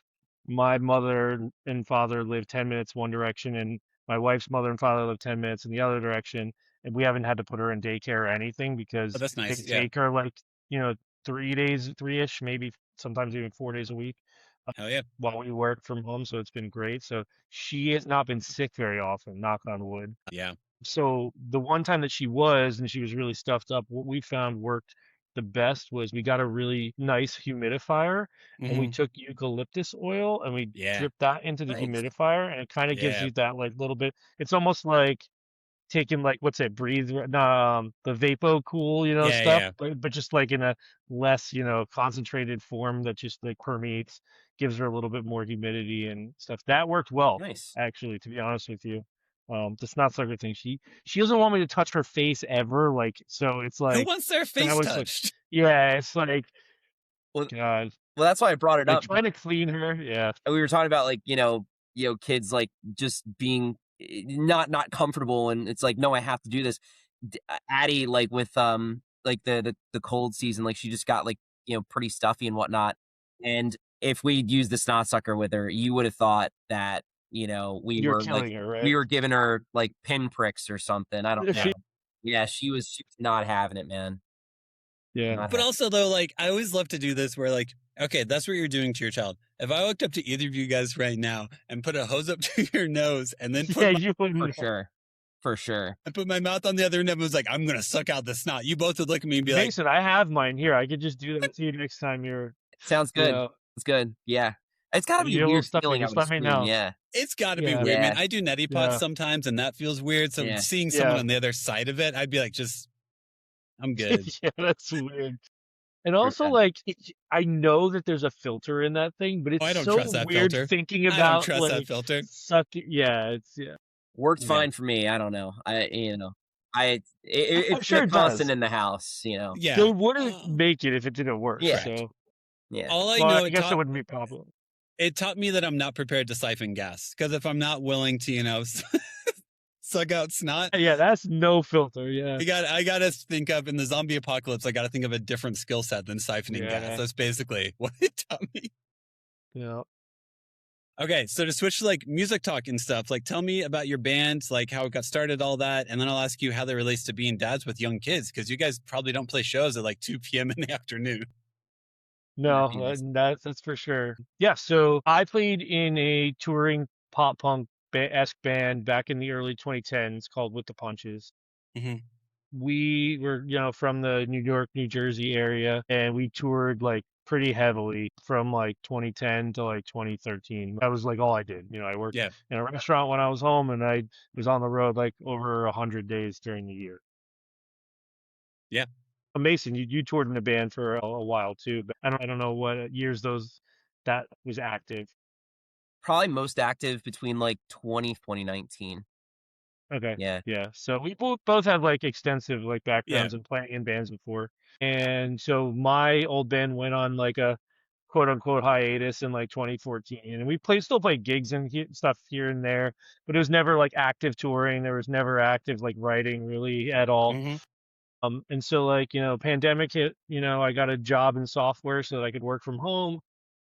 S3: my mother and father live 10 minutes one direction, and my wife's mother and father live 10 minutes in the other direction. And we haven't had to put her in daycare or anything because
S5: that's nice.
S3: they take her like, 3-ish, maybe sometimes even 4 days a week.
S5: Hell yeah.
S3: While we work from home. So it's been great. So she has not been sick very often, knock on wood.
S5: Yeah.
S3: So the one time that she was really stuffed up, what we found worked the best was we got a really nice humidifier and we took eucalyptus oil and we dripped that into the humidifier, and it kind of gives you that like little bit. It's almost like taking like breathe the Vapo Cool stuff, but just like in a less concentrated form that just like permeates, gives her a little bit more humidity and stuff. That worked well.
S4: Nice.
S3: Actually, to be honest with you. The snot sucker thing. She doesn't want me to touch her face ever. Like, so it's like,
S5: who wants their face touched?
S3: Like, yeah, it's like,
S4: God. Well, that's why I brought it up.
S3: Trying to clean her. Yeah.
S4: We were talking about like, kids like just being not comfortable, and it's like, no, I have to do this. Addie, like with like the cold season, like she just got like pretty stuffy and whatnot. And if we'd used the snot sucker with her, you would have thought that we were like
S3: her, right?
S4: We were giving her like pinpricks or something. I don't know. Yeah, she was not having it, man.
S3: Yeah.
S5: But also though, like I always love to do this where like, okay, that's what you're doing to your child. If I walked up to either of you guys right now and put a hose up to your nose and then
S4: for sure.
S5: I put my mouth on the other end and was like, I'm gonna suck out the snot. You both would look at me and be
S3: Mason, I have mine here. I could just do that to you next time you're.
S4: Sounds good. It's good. Yeah. It's got to
S3: If
S4: be
S3: you
S4: a
S3: get a little
S4: weird
S3: stuffy,
S4: feeling, I
S3: just
S4: would
S3: let me
S4: assume.
S3: know.
S4: Yeah.
S5: It's got to be
S3: Yeah.
S5: weird, man.
S4: Yeah.
S5: I do neti pots sometimes, and that feels weird. So
S4: Yeah.
S5: seeing someone on the other side of it, I'd be like, I'm good.
S3: Yeah, that's weird. And also, like, I know that there's a filter in that thing, but it's
S5: I don't
S3: so
S5: trust that
S3: weird
S5: filter.
S3: thinking
S5: I don't
S3: about
S5: trust that
S3: like
S5: filter.
S3: sucking. Yeah, yeah.
S4: Worked fine for me. I don't know.
S3: I'm
S4: It's been
S3: sure
S4: a
S3: it
S4: constant
S3: does.
S4: in the house,
S5: Yeah.
S3: They wouldn't make it if it didn't work.
S4: Yeah.
S3: So,
S4: Yeah.
S5: All I
S3: well,
S5: know,
S3: I guess it wouldn't be a problem.
S5: It taught me that I'm not prepared to siphon gas, because if I'm not willing to, suck out snot.
S3: Yeah, that's no filter. Yeah.
S5: I gotta think of, in the zombie apocalypse, I gotta think of a different skill set than siphoning gas. That's basically what it taught me.
S3: Yeah.
S5: Okay, so to switch to like music talk and stuff, like tell me about your band, like how it got started, all that, and then I'll ask you how that relates to being dads with young kids, because you guys probably don't play shows at like 2 p.m. in the afternoon.
S3: No, that's for sure. Yeah, so I played in a touring pop punk esque band back in the early 2010s called With the Punches.
S5: Mm-hmm.
S3: We were, from the New York, New Jersey area, and we toured like pretty heavily from like 2010 to like 2013. That was like all I did. I worked in a restaurant when I was home, and I was on the road like over 100 days during the year.
S5: Yeah.
S3: Mason, you toured in a band for a while too, but I don't know what years that was active.
S4: Probably most active between like 2019.
S3: Okay.
S4: Yeah.
S3: Yeah. So we both have like extensive like backgrounds in playing in bands before. And so my old band went on like a quote unquote hiatus in like 2014. And we still played gigs and stuff here and there, but it was never like active touring. There was never active like writing really at all.
S5: Mm-hmm.
S3: And so like, pandemic hit, I got a job in software so that I could work from home.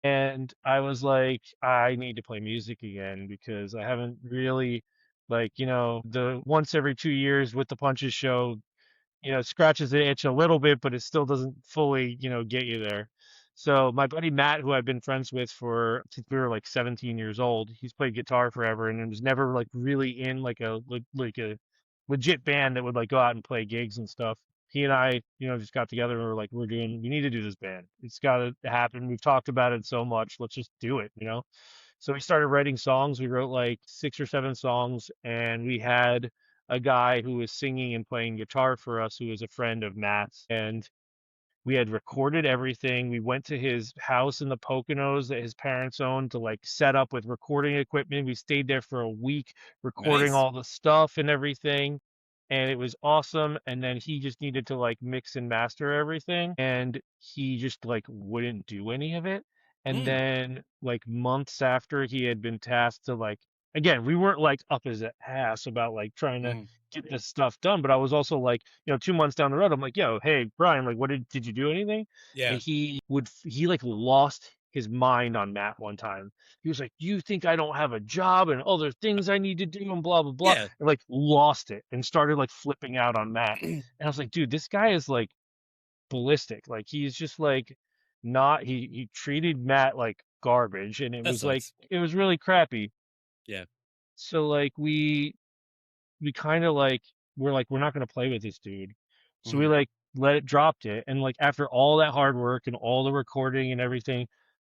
S3: And I was like, I need to play music again because I haven't really like, the once every 2 years with the Punches show, scratches the itch a little bit, but it still doesn't fully, get you there. So my buddy Matt, who I've been friends with since we were like 17 years old, he's played guitar forever and was never like really in like a legit band that would like go out and play gigs and stuff. He and I, just got together and we were like, we need to do this band. It's got to happen. We've talked about it so much. Let's just do it, So we started writing songs. We wrote like 6 or 7 songs, and we had a guy who was singing and playing guitar for us who was a friend of Matt's. And we had recorded everything. We went to his house in the Poconos that his parents owned to like set up with recording equipment. We stayed there for a week recording all the stuff and everything. And it was awesome. And then he just needed to like mix and master everything. And he just like wouldn't do any of it. And then like months after he had been tasked to like, again, we weren't like up his ass about like trying to get this stuff done. But I was also like, 2 months down the road, I'm like, yo, hey, Brian, like, what did you do anything?
S5: Yeah.
S3: And he like lost his mind on Matt one time. He was like, you think I don't have a job and other things I need to do and blah, blah, blah.
S5: Yeah.
S3: And like lost it and started like flipping out on Matt. And I was like, dude, this guy is like ballistic. Like he's just like he treated Matt like garbage. And it was really crappy.
S5: Yeah.
S3: So like we kind of like we're not going to play with this dude. So we like dropped it, and like after all that hard work and all the recording and everything,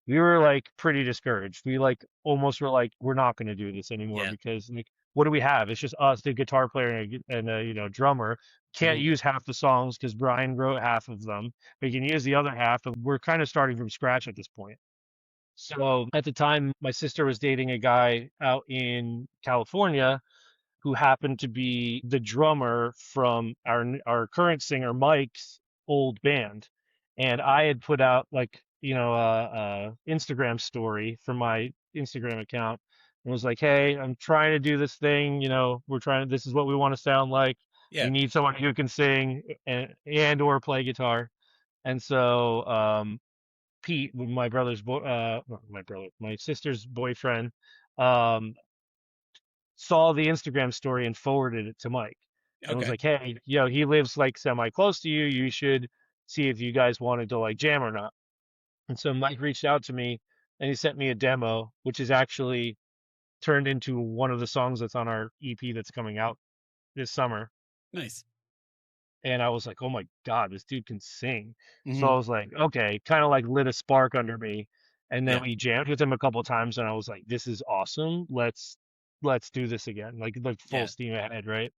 S3: we were like pretty discouraged. We like almost were like, we're not going to do this anymore because like what do we have? It's just us, the guitar player and a drummer. Can't use half the songs because Brian wrote half of them. We can use the other half, and we're kind of starting from scratch at this point. So at the time, my sister was dating a guy out in California who happened to be the drummer from our current singer Mike's old band. And I had put out like, Instagram story from my Instagram account and was like, hey, I'm trying to do this thing, this is what we want to sound like.
S5: Yeah.
S3: We need someone who can sing and or play guitar. And so Pete, my sister's boyfriend, saw the Instagram story and forwarded it to Mike. And was like, hey, he lives like semi close to you. You should see if you guys wanted to like jam or not. And so Mike reached out to me and he sent me a demo, which is actually turned into one of the songs that's on our EP that's coming out this summer.
S5: Nice.
S3: And I was like, oh my God, this dude can sing. So I was like, okay, kind of like lit a spark under me. And then we jammed with him a couple times, and I was like, "This is awesome. Let's do this again, like full steam ahead, right?"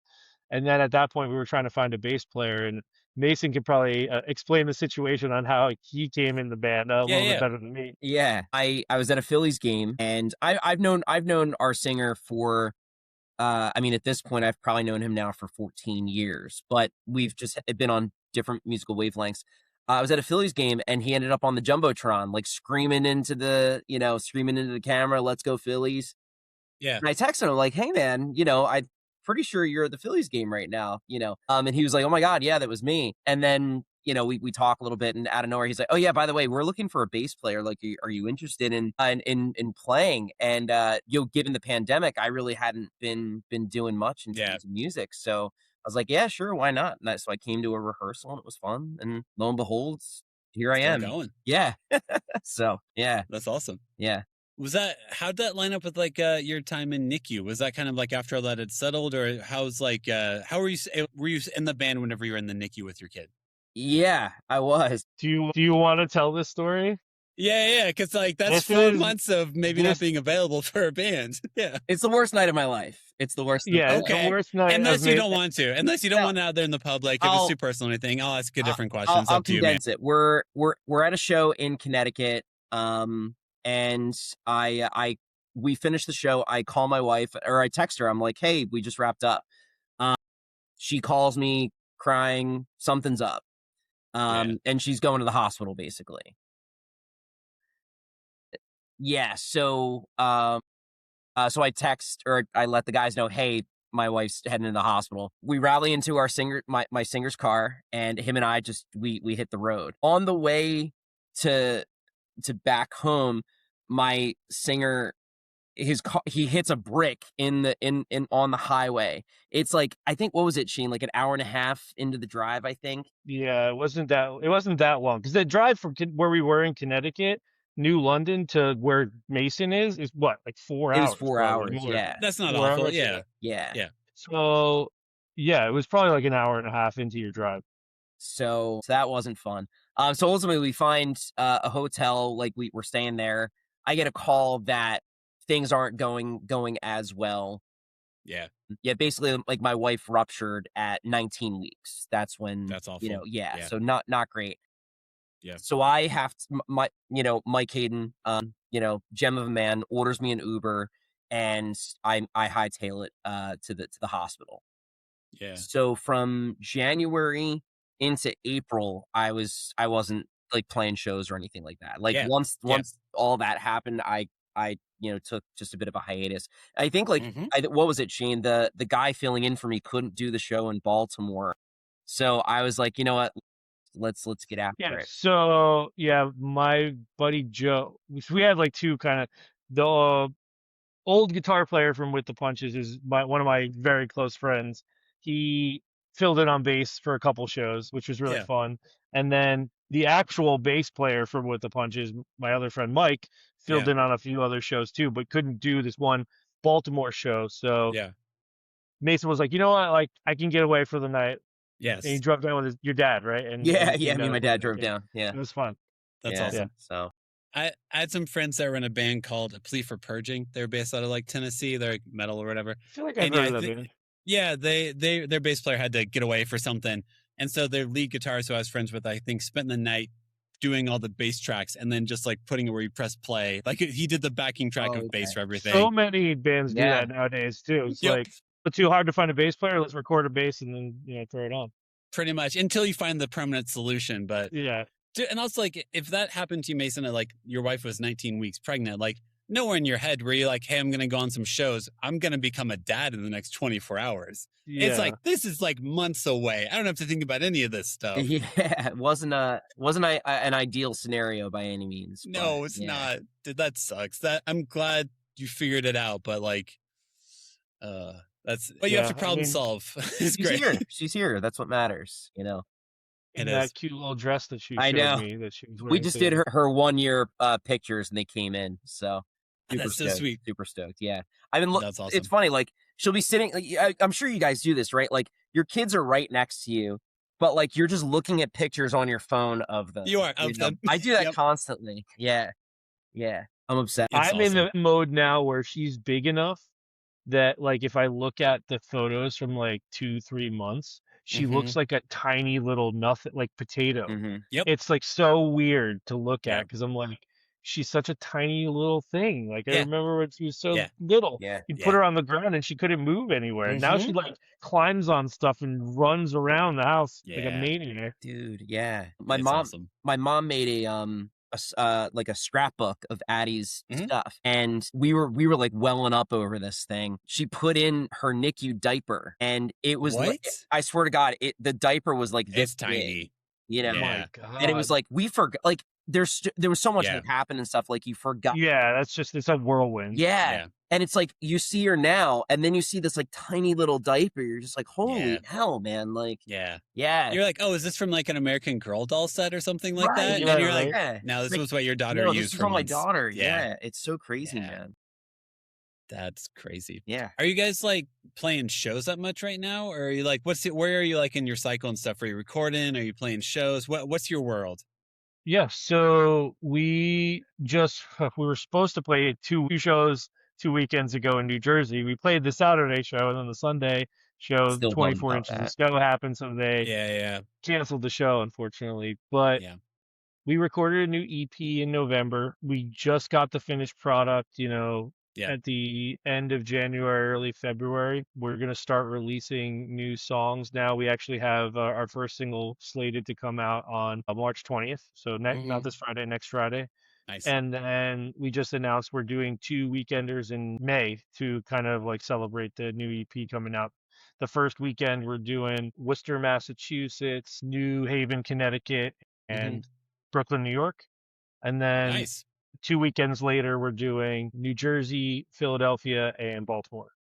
S3: And then at that point, we were trying to find a bass player, and Mason could probably explain the situation on how he came in the band a little bit better than me.
S4: Yeah, I was at a Phillies game, and I've known our singer for, I mean, at this point, I've probably known him now for 14 years, but we've just been on different musical wavelengths. I was at a Phillies game, and he ended up on the Jumbotron, like screaming into the camera, "Let's go Phillies."
S5: Yeah.
S4: And I texted him like, "Hey man, I'm pretty sure you're at the Phillies game right now, And he was like, "Oh my God, yeah, that was me." And then, we talk a little bit, and out of nowhere, he's like, "Oh yeah, by the way, we're looking for a bass player. Like, are you interested in playing?" And given the pandemic, I really hadn't been doing much in terms of music, so I was like, "Yeah, sure, why not?" And so I came to a rehearsal, and it was fun. And lo and behold, here I am.
S5: Going.
S4: Yeah. So yeah,
S5: that's awesome.
S4: Yeah.
S5: How'd that line up with like your time in NICU? Was that kind of like after all that had settled, or how were you in the band whenever you were in the NICU with your kid?
S4: Yeah, I was.
S3: Do you want to tell this story?
S5: Yeah, because like that's 4 months of maybe not being available for a band. Yeah,
S4: it's the worst night of my life. It's the worst.
S3: Yeah, okay. The worst night.
S5: Unless you don't want to, unless you don't want it out there in the public, if it's too personal or anything, I'll ask you different questions.
S4: I'll condense it. We're at a show in Connecticut, and we finished the show. I call my wife, or I text her. I'm like, "Hey, we just wrapped up." She calls me crying, something's up, and she's going to the hospital basically. Yeah, so so I text, or I let the guys know, "Hey, my wife's heading to the hospital." We rally into our my singer's car, and him and I just we hit the road. On the way to back home, my singer, he hits a brick on the highway. It's like, I think, what was it, Shane? Like an hour and a half into the drive, I think.
S3: Yeah, it wasn't that long, because the drive from where we were in Connecticut, New London, to where Mason is what, like 4 hours?
S4: It was 4 hours. Yeah,
S5: that's not awful. Yeah.
S3: So yeah, it was probably like an hour and a half into your drive.
S4: So that wasn't fun. So ultimately, we find a hotel. Like, we're staying there. I get a call that things aren't going as well.
S5: Yeah.
S4: Basically, like, my wife ruptured at 19 weeks. That's when. That's awful. So not great.
S5: Yeah.
S4: So I have to, Mike Hayden, gem of a man, orders me an Uber, and I hightail it to the hospital.
S5: Yeah.
S4: So from January into April, I wasn't like playing shows or anything like that. Like, once all that happened, I took just a bit of a hiatus. I think, like, what was it, Shane? The guy filling in for me couldn't do the show in Baltimore, so I was like, you know what, let's get after it.
S3: So my buddy Joe, we had like two kind of, the old guitar player from With the Punches is one of my very close friends. He filled in on bass for a couple shows, which was really fun. And then the actual bass player from With the Punches, my other friend Mike, filled in on a few other shows too, but couldn't do this one Baltimore show. So Mason was like, "You know what? Like, I can get away for the night."
S5: Yes.
S3: And he drove down with your dad, right? And
S4: me and my dad drove down. Yeah.
S3: It was fun.
S5: That's awesome.
S3: Yeah.
S5: So I had some friends that were in a band called A Plea for Purging. They're based out of like Tennessee. They're like metal or whatever.
S3: I feel like I've heard of that band.
S5: Yeah, their bass player had to get away for something. And so their lead guitarist, who I was friends with, I think, spent the night doing all the bass tracks and then just like putting it where you press play. Like, he did the backing track of bass for everything.
S3: So many bands do that nowadays too. It's like, it's too hard to find a bass player. Let's record a bass and then throw it on.
S5: Pretty much, until you find the permanent solution. But and also, like, if that happened to you, Mason, like your wife was 19 weeks pregnant, like, nowhere in your head where you're like, "Hey, I'm going to go on some shows. I'm going to become a dad in the next 24 hours." Yeah. It's like, this is like months away. I don't have to think about any of this stuff.
S4: Yeah, it wasn't an ideal scenario by any means.
S5: No, it's not. That sucks. I'm glad you figured it out, but like, you have to problem solve. It's great.
S4: She's here. That's what matters.
S3: And that cute little dress that she showed me that she was wearing.
S4: We just did her 1 year pictures, and they came in. So
S5: that's so sweet.
S4: Super stoked. Yeah. I've been
S5: That's awesome.
S4: It's funny. Like, she'll be sitting, like, I'm sure you guys do this, right? Like, your kids are right next to you, but like, you're just looking at pictures on your phone of them.
S5: You are of them.
S4: I do that constantly. Yeah. Yeah, I'm obsessed.
S3: I'm in the mode now where she's big enough that, like, if I look at the photos from like 2-3 months, she looks like a tiny little nothing, like potato.
S5: Yep.
S3: It's like so weird to look at because I'm like, she's such a tiny little thing. Like I remember when she was so little, you'd put her on the ground and she couldn't move anywhere. Now she like climbs on stuff and runs around the house like a maniac.
S4: Dude, yeah. My mom made like a scrapbook of Addie's stuff, and we were like welling up over this thing. She put in her NICU diaper, and it was like, I swear to God, the diaper was like this
S5: tiny,
S4: you know.
S3: Oh my God.
S4: And it was like we forgot, like there was so much that happened and stuff, like you forgot.
S3: Yeah, it's a whirlwind.
S4: Yeah. And it's like you see her now, and then you see this like tiny little diaper. You're just like, holy hell, man! Like, you're
S5: like, oh, is this from like an American Girl doll set or something like that? And you're like, no, this was what your daughter used.
S4: This is from my daughter. Yeah, it's so crazy, man.
S5: That's crazy.
S4: Yeah.
S5: Are you guys like playing shows that much right now, or are you like, where are you like in your cycle and stuff? Are you recording? Are you playing shows? What's your world?
S3: Yeah, so we were supposed to play two shows 2 weekends ago in New Jersey. We played the Saturday show, and then the Sunday show, 24 inches of snow happened, so they canceled the show, unfortunately. But we recorded a new EP in November. We just got the finished product, at the end of January, early February. We're going to start releasing new songs now. We actually have our first single slated to come out on March 20th. So not this Friday, next Friday.
S5: Nice.
S3: And then we just announced we're doing 2 weekenders in May to kind of like celebrate the new EP coming out. The first weekend we're doing Worcester, Massachusetts, New Haven, Connecticut, and Brooklyn, New York. And then 2 weekends later, we're doing New Jersey, Philadelphia, and Baltimore.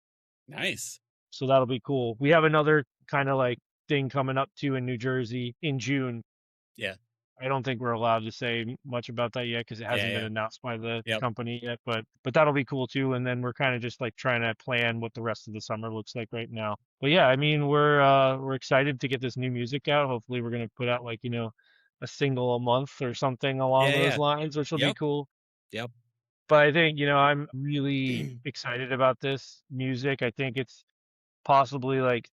S5: Nice.
S3: So that'll be cool. We have another kind of like thing coming up too in New Jersey in June.
S5: Yeah.
S3: I don't think we're allowed to say much about that yet because it hasn't been announced by the company yet. But that'll be cool too. And then we're kind of just like trying to plan what the rest of the summer looks like right now. But yeah, I mean, we're excited to get this new music out. Hopefully, we're gonna put out like a single a month or something along those lines, which will be cool.
S5: Yep.
S3: But I think, I'm really excited about this music. I think it's possibly like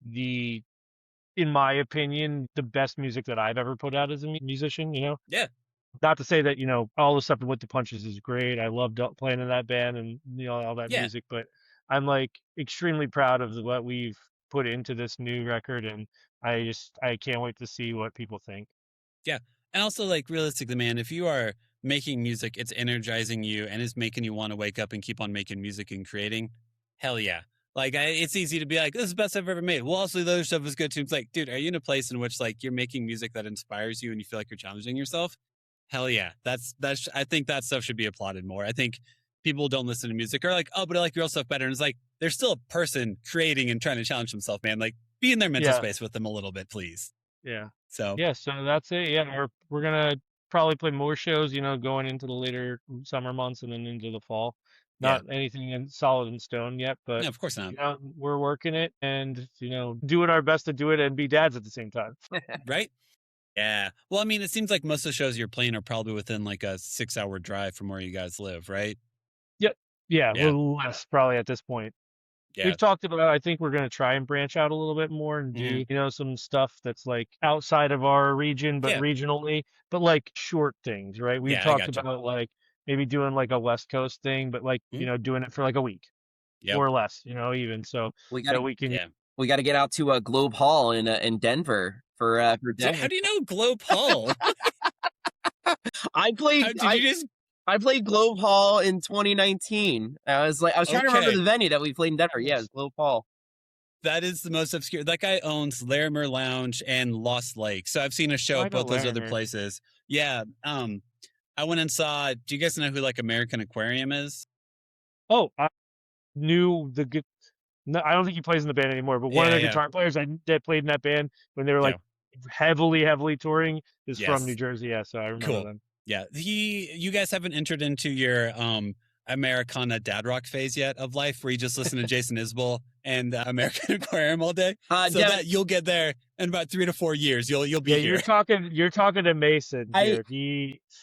S3: in my opinion, the best music that I've ever put out as a musician,
S5: Yeah.
S3: Not to say that, all the stuff with the Punches is great. I loved playing in that band and, all that music, but I'm like extremely proud of what we've put into this new record. And I can't wait to see what people think.
S5: Yeah. And also like realistically, man, if you are making music, it's energizing you and is making you want to wake up and keep on making music and creating. Hell yeah. Like it's easy to be like, this is the best I've ever made. Well, also the other stuff is good too. It's like, dude, are you in a place in which like you're making music that inspires you and you feel like you're challenging yourself? Hell yeah. I think that stuff should be applauded more. I think people don't listen to music or like, oh, but I like your stuff better. And it's like, there's still a person creating and trying to challenge himself, man. Like be in their mental space with them a little bit, please.
S3: Yeah.
S5: So
S3: that's it. Yeah. We're going to probably play more shows, going into the later summer months and then into the fall. Not anything solid in stone yet, but
S5: no, of course not.
S3: We're working it and, doing our best to do it and be dads at the same time.
S5: Right? Yeah. Well, I mean, it seems like most of the shows you're playing are probably within like a 6-hour drive from where you guys live, right?
S3: Yep. Yeah. A little less probably at this point. Yeah. We've talked about, I think we're going to try and branch out a little bit more and do, some stuff that's like outside of our region, but regionally, but like short things, right? We've talked about like maybe doing like a West Coast thing, but like, doing it for like a week or less, even. So we got
S4: to get out to Globe Hall in Denver for Denver.
S5: How do you know Globe Hall?
S4: I played Globe Hall in 2019. I was trying to remember the venue that we played in Denver. Yeah, it's Globe Hall.
S5: That is the most obscure. That guy owns Larimer Lounge and Lost Lake. So I've seen a show at both those other places. Yeah. I went and saw, do you guys know who like American Aquarium is?
S3: Oh, I knew no, I don't think he plays in the band anymore, but one of the guitar players that played in that band when they were like heavily touring is from New Jersey. Yeah. So I remember them.
S5: Yeah. You guys haven't entered into your Americana dad rock phase yet of life where you just listen to Jason Isbell and American Aquarium all day? So that you'll get there in about 3 to 4 years. You'll be here.
S3: You're talking to Mason here.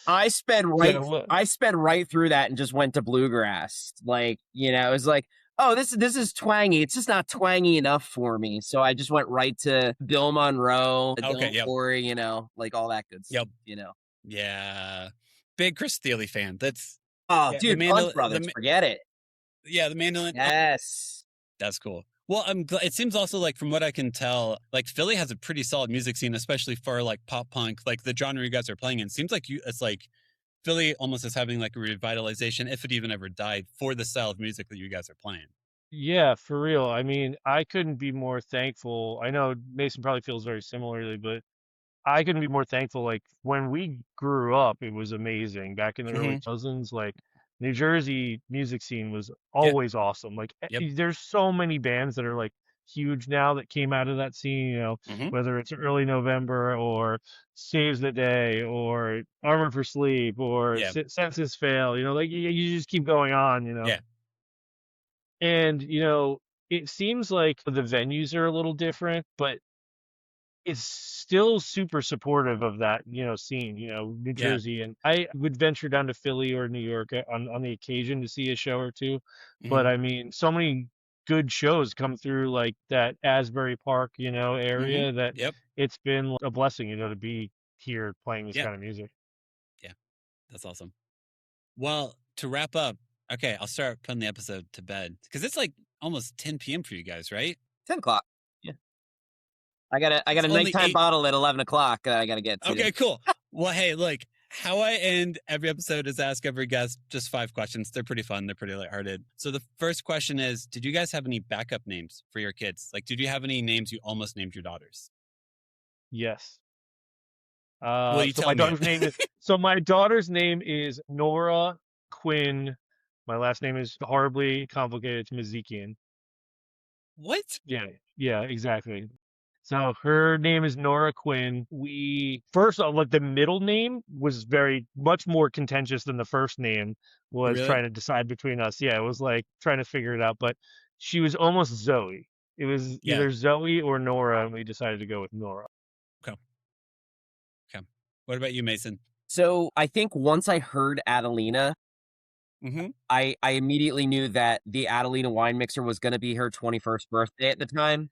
S4: I sped right through that and just went to bluegrass. Like, it was like, oh, this is twangy. It's just not twangy enough for me. So I just went right to Bill Monroe, Corey, like all that good stuff.
S5: Yeah. Big Chris Steele fan. That's
S4: dude, Blunt Brothers, forget it.
S5: Yeah, the mandolin.
S4: Yes.
S5: That's cool. Well, it seems also like from what I can tell, like Philly has a pretty solid music scene, especially for like pop punk, like the genre you guys are playing in. Seems like it's like Philly almost is having like a revitalization, if it even ever died, for the style of music that you guys are playing.
S3: Yeah, for real. I mean, I couldn't be more thankful. I know Mason probably feels very similarly, but I couldn't be more thankful. Like when we grew up, it was amazing. Back in the early 2000s, like New Jersey music scene was always awesome. Like there's so many bands that are like huge now that came out of that scene, whether it's Early November or Saves the Day or Armor for Sleep or Senses Fail, like you just keep going on,
S5: Yeah.
S3: And, it seems like the venues are a little different, but it's still super supportive of that, scene, New Jersey. And I would venture down to Philly or New York on the occasion to see a show or two. But I mean, so many good shows come through like that Asbury Park, area that it's been a blessing, to be here playing this kind of music.
S5: Yeah, that's awesome. Well, to wrap up, okay, I'll start putting the episode to bed because it's like almost 10 p.m. for you guys, right?
S4: 10 o'clock. Yeah. I got a nighttime bottle at 11 o'clock. I got to get to.
S5: Okay, cool. Well, hey, look, how I end every episode is ask every guest just 5 questions. They're pretty fun. They're pretty lighthearted. So the first question is, did you guys have any backup names for your kids? Like, did you have any names you almost named your daughters?
S3: Yes.
S5: Well,
S3: my daughter's name is Nora Quinn. My last name is horribly complicated. It's Mazikian.
S5: What?
S3: Yeah, exactly. So her name is Nora Quinn. We first, like the middle name was much more contentious than the first name was. Really? Trying to decide between us. Yeah, it was like trying to figure it out, but she was almost Zoe. It was either Zoe or Nora, and we decided to go with Nora.
S5: Okay. What about you, Mason?
S4: So I think once I heard Adelina, I immediately knew that the Adelina wine mixer was going to be her 21st birthday at the time.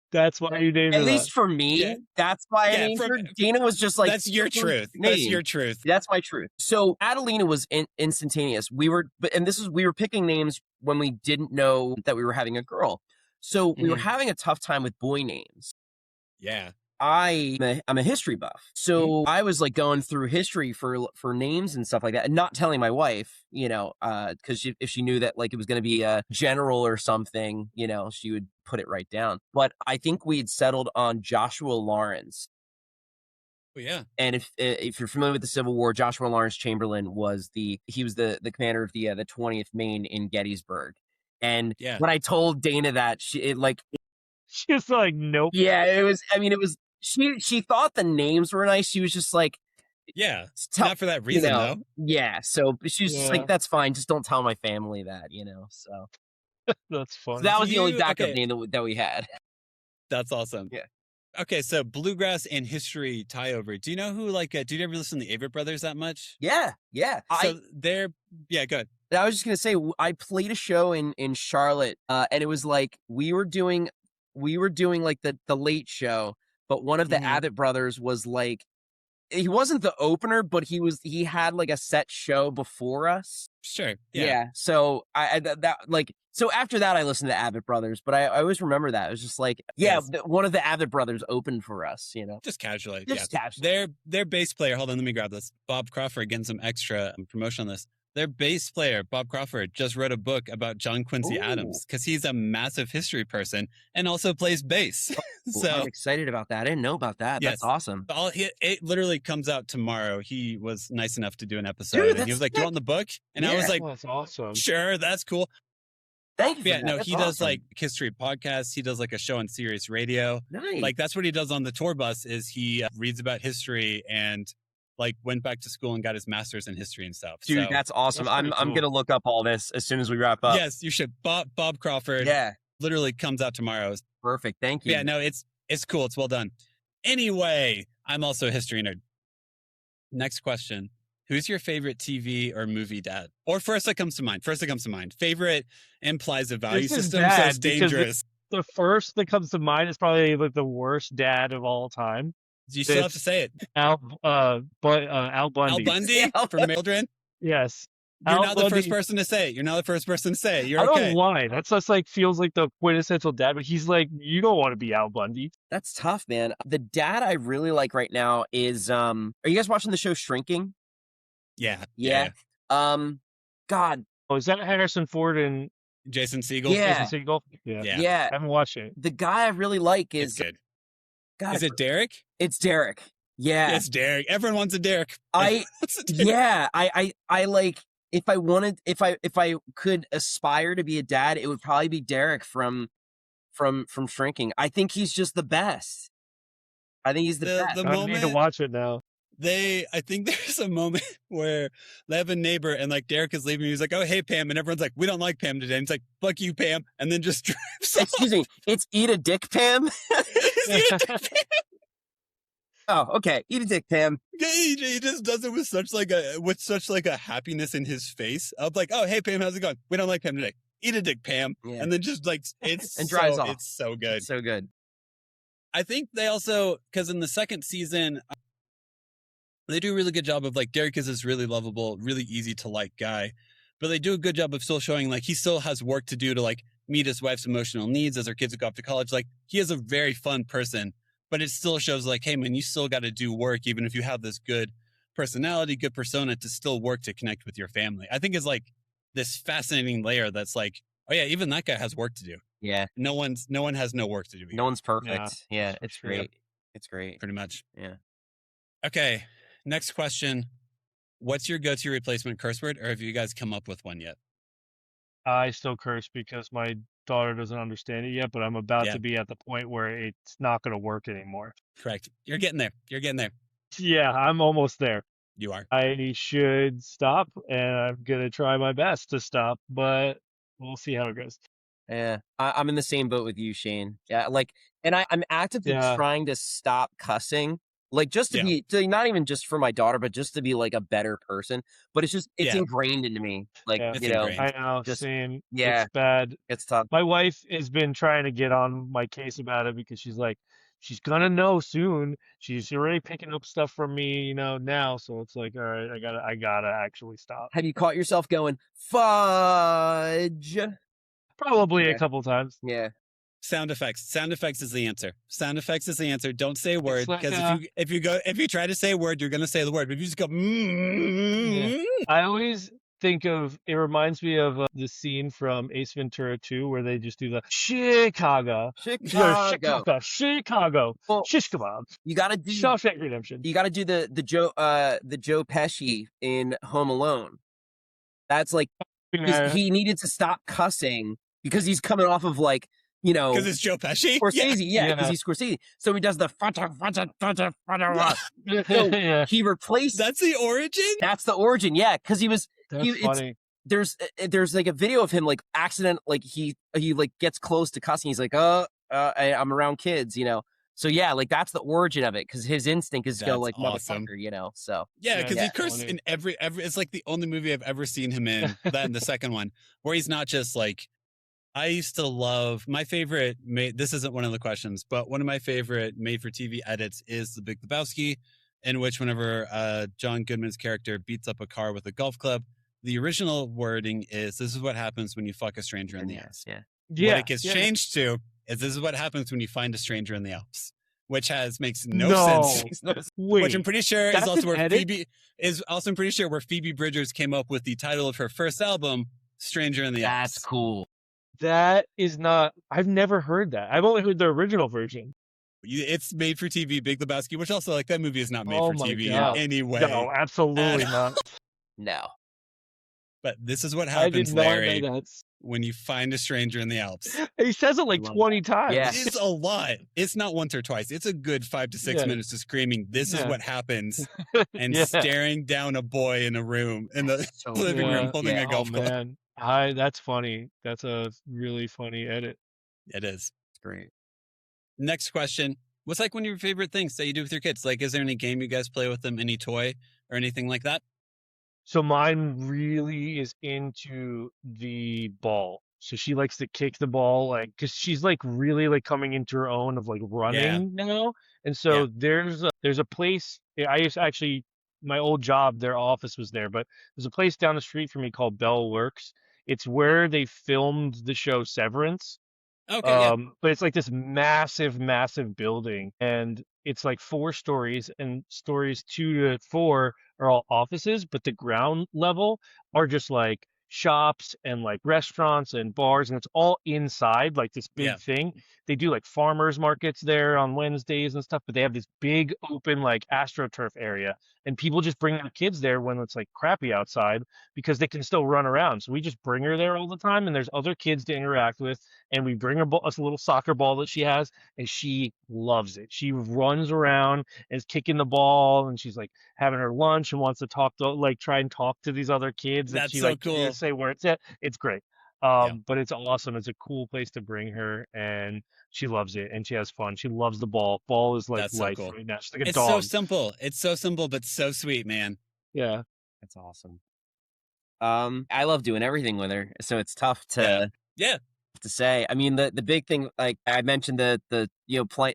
S3: That's why you named her.
S4: At least for me, that's why I named her. Dana was just like,
S5: "That's your truth. That's your truth.
S4: That's my truth." So Adelina was instantaneous. We were picking names when we didn't know that we were having a girl. So we were having a tough time with boy names.
S5: Yeah.
S4: I'm a history buff. So I was like going through history for names and stuff like that and not telling my wife, because if she knew that like it was going to be a general or something, she would put it right down. But I think we'd settled on Joshua Lawrence.
S5: Oh, yeah.
S4: And if you're familiar with the Civil War, Joshua Lawrence Chamberlain was the commander of the 20th Maine in Gettysburg. And when I told Dana that, she
S3: was like, nope.
S4: Yeah, it was. She thought the names were nice. She was just like,
S5: not for that reason, though.
S4: Yeah, so she's just like, that's fine. Just don't tell my family that, So
S3: that's funny.
S4: So that was the only backup name that we had.
S5: That's awesome.
S4: Yeah.
S5: Okay, so bluegrass and history tie over. Do you know who did you ever listen to the Avett Brothers that much?
S4: Yeah.
S5: So go ahead.
S4: I was just gonna say I played a show in Charlotte, and it was like we were doing like the late show, but one of the Avett Brothers was like, he wasn't the opener, but he had like a set show before us.
S5: Sure.
S4: Yeah. So so after that I listened to Avett Brothers, but I always remember that. It was just like, one of the Avett Brothers opened for us,
S5: Just casually.
S4: Just casually.
S5: Their bass player, hold on, let me grab this. Bob Crawford, getting some extra promotion on this. Their bass player, Bob Crawford, just wrote a book about John Quincy Adams because he's a massive history person and also plays bass. So
S4: I'm excited about that. I didn't know about that. Yes. That's awesome.
S5: It literally comes out tomorrow. He was nice enough to do an episode, and he was like, "Do you want the book?" And I was like,
S3: "That's awesome.
S5: Sure, that's cool."
S4: Thank you.
S5: He does like history podcasts. He does like a show on Sirius Radio.
S4: Nice.
S5: Like that's what he does on the tour bus. Is he reads about history and like went back to school and got his master's in history and stuff.
S4: Dude,
S5: so,
S4: that's awesome.
S3: That's
S4: I'm
S3: cool.
S4: gonna look up all this as soon as we wrap up.
S5: Yes, you should. Bob Crawford.
S4: Yeah.
S5: Literally comes out tomorrow.
S4: Perfect. Thank you.
S5: Yeah, no, it's cool. It's well done. Anyway, I'm also a history nerd. Next question. Who's your favorite TV or movie dad? Or first that comes to mind. Favorite implies a value
S3: This is
S5: system, so it's
S3: bad because
S5: dangerous.
S3: The first that comes to mind is probably like the worst dad of all time.
S5: You still have to say it.
S3: Al Bundy.
S5: Al Bundy from Mildred?
S3: Yes.
S5: You're not the first person to say it. You're not the first person to say it. You're
S3: I
S5: okay.
S3: don't know why. That's just like feels like the quintessential dad, but he's like, you don't want to be Al Bundy.
S4: That's tough, man. The dad I really like right now is are you guys watching the show Shrinking?
S5: Yeah.
S4: God.
S3: Oh, is that Harrison Ford and
S5: Jason Segel?
S4: Yeah.
S3: Jason Segel? Yeah.
S4: Yeah.
S3: I haven't watched it.
S4: The guy I really like is
S5: It's good.
S4: God,
S5: Is it Derek?
S4: It's Derek. Yeah.
S5: It's Derek. Everyone wants a Derek.
S4: I like if I could aspire to be a dad, it would probably be Derek from Shrinking. I think he's just the best. I think he's the best.
S3: I need to watch it now.
S5: I think there's a moment where they have a neighbor and like Derek is leaving. He's like, "Oh, hey, Pam." And everyone's like, "We don't like Pam today." And he's like, "Fuck you, Pam." And then just drives off.
S4: Excuse me. It's Eat a Dick, Pam. Oh, okay. Eat a dick, Pam.
S5: Yeah, he just does it with such like a happiness in his face of like, "Oh, hey, Pam, how's it going? We don't like Pam today. Eat a dick, Pam." Yeah. And then just like it's
S4: and drives off.
S5: It's so good.
S4: So good.
S5: I think they also, because in the second season, they do a really good job of like Derek is this really lovable, really easy to like guy, but they do a good job of still showing like he still has work to do to like meet his wife's emotional needs as her kids go off to college. Like he is a very fun person, but it still shows like, hey man, you still got to do work even if you have this good personality, good persona to still work to connect with your family. I think is like this fascinating layer that's like, oh yeah, even that guy has work to do.
S4: Yeah.
S5: No one has no work to do.
S4: No one's perfect. Yeah, it's great. Yep. It's great.
S5: Pretty much.
S4: Yeah.
S5: Okay. Next question. What's your go-to replacement curse word, or have you guys come up with one yet?
S3: I still curse because my daughter doesn't understand it yet, but I'm about to be at the point where it's not going to work anymore.
S5: Correct. You're getting there.
S3: Yeah, I'm almost there.
S5: You are.
S3: I should stop, and I'm going to try my best to stop, but we'll see how it goes.
S4: Yeah, I'm in the same boat with you, Shane. Yeah, like, and I'm actively trying to stop cussing. Like just to be, not even just for my daughter, but just to be like a better person. But it's ingrained into me. Like, you know,
S3: I know,
S4: just,
S3: same.
S4: Yeah,
S3: it's bad.
S4: It's tough.
S3: My wife has been trying to get on my case about it because she's like, she's gonna know soon. She's already picking up stuff from me, you know, now. So it's like, all right, I gotta actually stop.
S4: Have you caught yourself going fudge?
S3: Probably a couple times.
S4: Yeah.
S5: Sound effects. Sound effects is the answer. Sound effects is the answer. Don't say a word because if you try to say a word, you're gonna say the word. But if you just go,
S3: I always think of it. Reminds me of the scene from Ace Ventura 2 where they just do the Chicago. Well, shish kebab.
S4: You gotta do
S3: Shawshank Redemption.
S4: You gotta do the Joe Pesci in Home Alone. That's like he needed to stop cussing because he's coming off of like, you know,
S5: because it's Joe Pesci.
S4: Scorsese, because he's Scorsese. So he does the so he replaced.
S5: That's the origin.
S4: That's the origin. Yeah, because he was.
S3: That's funny.
S4: There's like a video of him like like he like gets close to cussing. He's like, I'm around kids, you know. So yeah, like that's the origin of it because his instinct is to go like motherfucker, you know. So
S5: yeah, because he cursed in every. It's like the only movie I've ever seen him in. That and the second one where he's not just like. I used to love my favorite. This isn't one of the questions, but one of my favorite made-for-TV edits is The Big Lebowski, in which whenever John Goodman's character beats up a car with a golf club, the original wording is, "This is what happens when you fuck a stranger in the Alps."
S4: Yeah.
S5: What it gets changed to is, "This is what happens when you find a stranger in the Alps," which makes no sense.
S3: Wait,
S5: which I'm pretty sure is also where Phoebe Bridgers came up with the title of her first album, "Stranger in the Alps."
S4: That's cool.
S3: That is not. I've never heard that. I've only heard the original version.
S5: It's made for TV, Big Lebowski, which also like that movie is not made for TV in any way.
S3: No, absolutely not.
S4: No.
S5: But this is what
S3: I did
S5: happens,
S3: not know
S5: Larry,
S3: that.
S5: when you find a stranger in the Alps.
S3: He says it like 20 times.
S4: Yeah.
S5: It's a lot. It's not once or twice. It's a good 5 to 6 minutes of screaming, this is what happens, and staring down a boy in a room, in the living room, holding a golf club.
S3: Man. That's funny. That's a really funny edit.
S5: It is.
S4: It's great.
S5: Next question. What's like one of your favorite things that you do with your kids? Like, is there any game you guys play with them, any toy or anything like that?
S3: So mine really is into the ball. So she likes to kick the ball, like, because she's like really like coming into her own of like running now. And so there's a place. I used to actually, my old job, their office was there, but there's a place down the street from me called Bell Works. It's where they filmed the show Severance.
S5: Okay.
S3: But it's like this massive, massive building, and it's like 4 stories, and stories 2 to 4 are all offices, but the ground level are just like shops and like restaurants and bars, and it's all inside like this big thing. They do like farmers markets there on Wednesdays and stuff, but they have this big open like AstroTurf area, and people just bring their kids there when it's like crappy outside because they can still run around. So we just bring her there all the time, and there's other kids to interact with, and we bring her a little soccer ball that she has, and she loves it. She runs around and is kicking the ball, and she's like having her lunch and wants to try and talk to these other kids.
S5: That's
S3: she
S5: so
S3: like
S5: cool.
S3: Say where it's at. It's great. But it's awesome. It's a cool place to bring her, and she loves it, and she has fun. She loves the ball. Ball is like
S5: That's
S3: life
S5: so cool.
S3: right now. She's like a
S5: It's
S3: dog.
S5: so simple. It's so simple, but so sweet, man.
S3: Yeah.
S4: That's awesome. I love doing everything with her, so it's tough to to say. I mean, the big thing, like I mentioned, the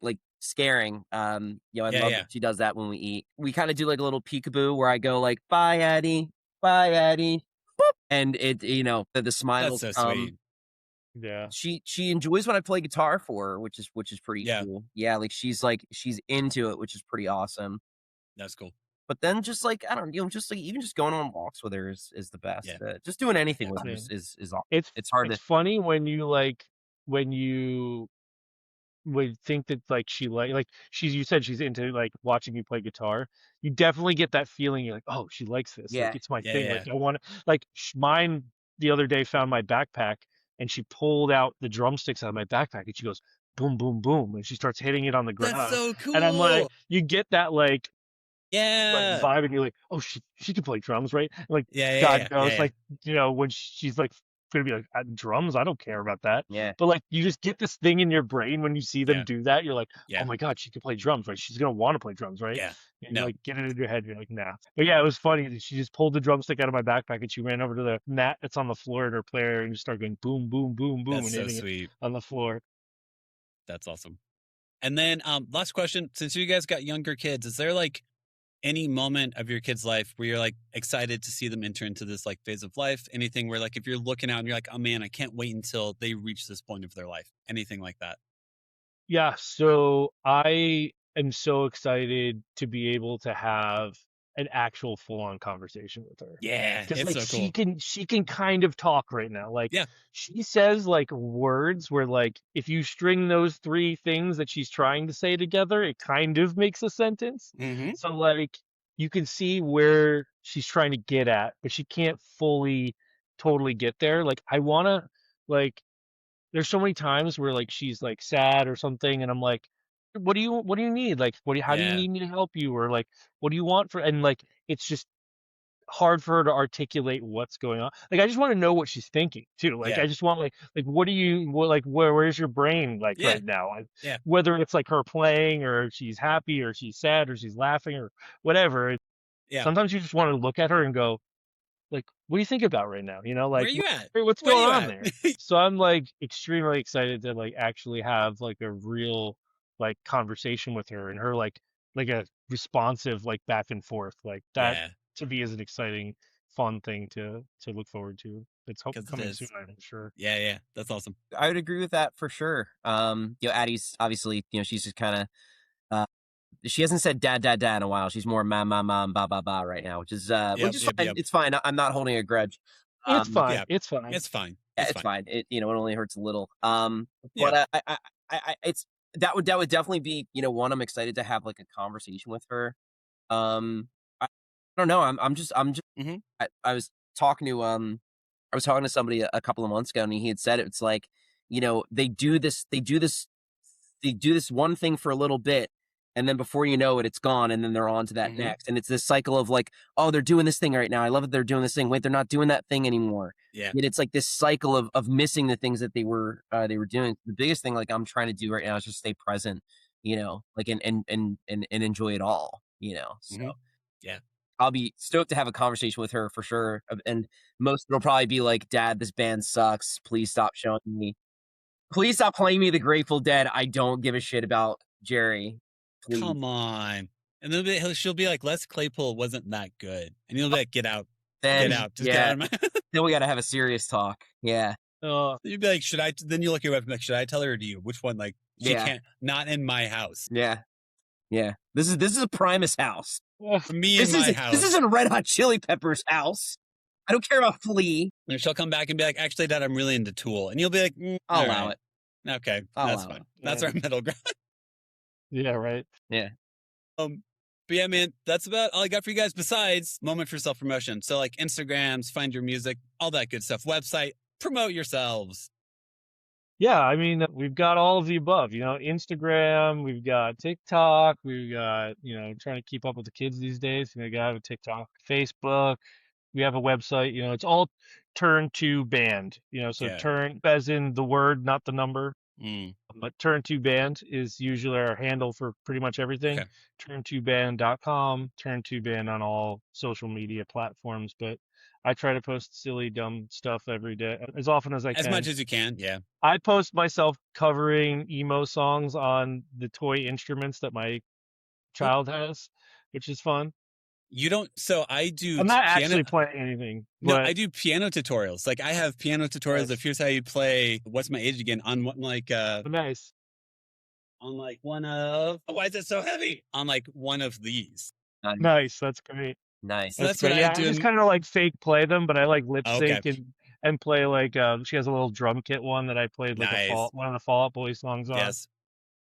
S4: like scaring. I love that she does that when we eat. We kind of do like a little peekaboo where I go like, bye, Addie, boop, and it, the smiles.
S5: That's so sweet.
S3: Yeah.
S4: She enjoys when I play guitar for her, which is pretty cool. Yeah, like she's into it, which is pretty awesome.
S5: That's cool.
S4: But then just like, I don't know, just like even just going on walks with her is the best. Just doing anything with her is awesome. It's hard.
S3: It's funny when you would think that like you said she's into like watching you play guitar. You definitely get that feeling. You're like, oh, she likes this. Like it's my thing. Like I want to like mine the other day found my backpack, and she pulled out the drumsticks out of my backpack, and she goes boom, boom, boom, and she starts hitting it on the ground.
S5: That's so cool.
S3: And I'm like, you get that like vibe, and you're like, oh, she can play drums, right? And like God knows, like when she's like gonna be like drums, I don't care about that. But like you just get this thing in your brain when you see them do that. You're like, oh my God, she can play drums, right? She's gonna want to play drums, right? And you like get it in your head. You're like, nah. But yeah, it was funny. She just pulled the drumstick out of my backpack, and she ran over to the mat that's on the floor at her player and just started going boom, boom, boom, boom,
S5: That's
S3: and
S5: so
S3: hitting
S5: sweet.
S3: it on the floor.
S5: That's awesome. And then last question, since you guys got younger kids, is there like any moment of your kid's life where you're like excited to see them enter into this like phase of life? Anything where like if you're looking out and you're like, oh man, I can't wait until they reach this point of their life? Anything like that?
S3: Yeah, so I am so excited to be able to have an actual full-on conversation with her.
S5: Yeah,
S3: because
S5: it's
S3: like
S5: so cool.
S3: she can kind of talk right now. Like she says like words where like if you string those 3 things that she's trying to say together, it kind of makes a sentence. So like you can see where she's trying to get at, but she can't fully totally get there. Like I want to like there's so many times where like she's like sad or something, and I'm like, what do you need? Like how do you need me to help you? Or like what do you want for, and like it's just hard for her to articulate what's going on. Like I just want to know what she's thinking too. Like I just want like where's your brain like right now? Like, whether it's like her playing or she's happy or she's sad or she's laughing or whatever. Sometimes you just want to look at her and go, like, what do you think about right now? Like
S5: where are you at?
S3: What's going on there? So I'm like extremely excited to like actually have like a real like conversation with her, and her like a responsive like back and forth like that to me is an exciting, fun thing to look forward to. It's coming soon, I'm sure.
S5: Yeah, that's awesome.
S4: I would agree with that for sure. Addie's obviously, she's just kind of she hasn't said dad in a while. She's more mom, ba ba right now, which is fine. It's fine. I'm not holding a grudge.
S3: It's fine. It's fine.
S5: It's fine.
S4: It's fine. It it only hurts a little. But it's that would definitely be one I'm excited to have like a conversation with her. I don't know. I'm just I was talking to I was talking to somebody a couple of months ago, and he had said it's like, they do this one thing for a little bit, and then before you know it, it's gone, and then they're on to that next. And it's this cycle of like, oh, they're doing this thing right now. I love that they're doing this thing. Wait, they're not doing that thing anymore.
S5: Yeah.
S4: And it's like this cycle of missing the things that they were doing. The biggest thing like I'm trying to do right now is just stay present, like and enjoy it all, So
S5: yeah.
S4: I'll be stoked to have a conversation with her for sure. And most it'll probably be like, Dad, this band sucks. Please stop showing me. Please stop playing me the Grateful Dead. I don't give a shit about Jerry. Please.
S5: Come on. And then she'll be like, Les Claypool wasn't that good. And you'll be like, get out. Get out. Just get out of my
S4: Then we got to have a serious talk. Yeah.
S5: You'd be like, should I? Then you look at your wife and be like, should I tell her or do you? Which one? Like, she can't. Not in my house.
S4: Yeah. Yeah. This is a Primus house.
S5: Me in my house.
S4: This isn't Red Hot Chili Peppers house. I don't care about Flea.
S5: And she'll come back and be like, actually, Dad, I'm really into Tool. And you'll be like,
S4: I'll allow it.
S5: Okay. That's fine. That's our middle ground.
S3: Yeah, right.
S4: Yeah.
S5: But yeah, man, that's about all I got for you guys besides moment for self-promotion. So like Instagrams, find your music, all that good stuff. Website, promote yourselves.
S3: Yeah, I mean, we've got all of the above, Instagram, we've got TikTok, we've got, trying to keep up with the kids these days. You got a TikTok, Facebook, we have a website, it's all Turn 2 Band, so turn as in the word, not the number. But Turn 2 Band is usually our handle for pretty much everything.
S5: Okay.
S3: Turn2band.com, Turn 2 Band on all social media platforms. But I try to post silly, dumb stuff every day, as often as I can.
S5: As much as you can, yeah.
S3: I post myself covering emo songs on the toy instruments that my child has, which is fun.
S5: You don't, so I do.
S3: I'm not actually playing anything.
S5: No, I do piano tutorials. Like I have piano tutorials of here's how you play What's My Age Again on one
S3: nice.
S5: On like one of, why is it so heavy? On like one of these.
S3: Nice, that's great.
S4: Nice.
S5: So that's what I do.
S3: I just kind of like fake play them, but I like lip sync and play like she has a little drum kit one that I played like one of the Fall Out Boy songs on.
S5: Yes.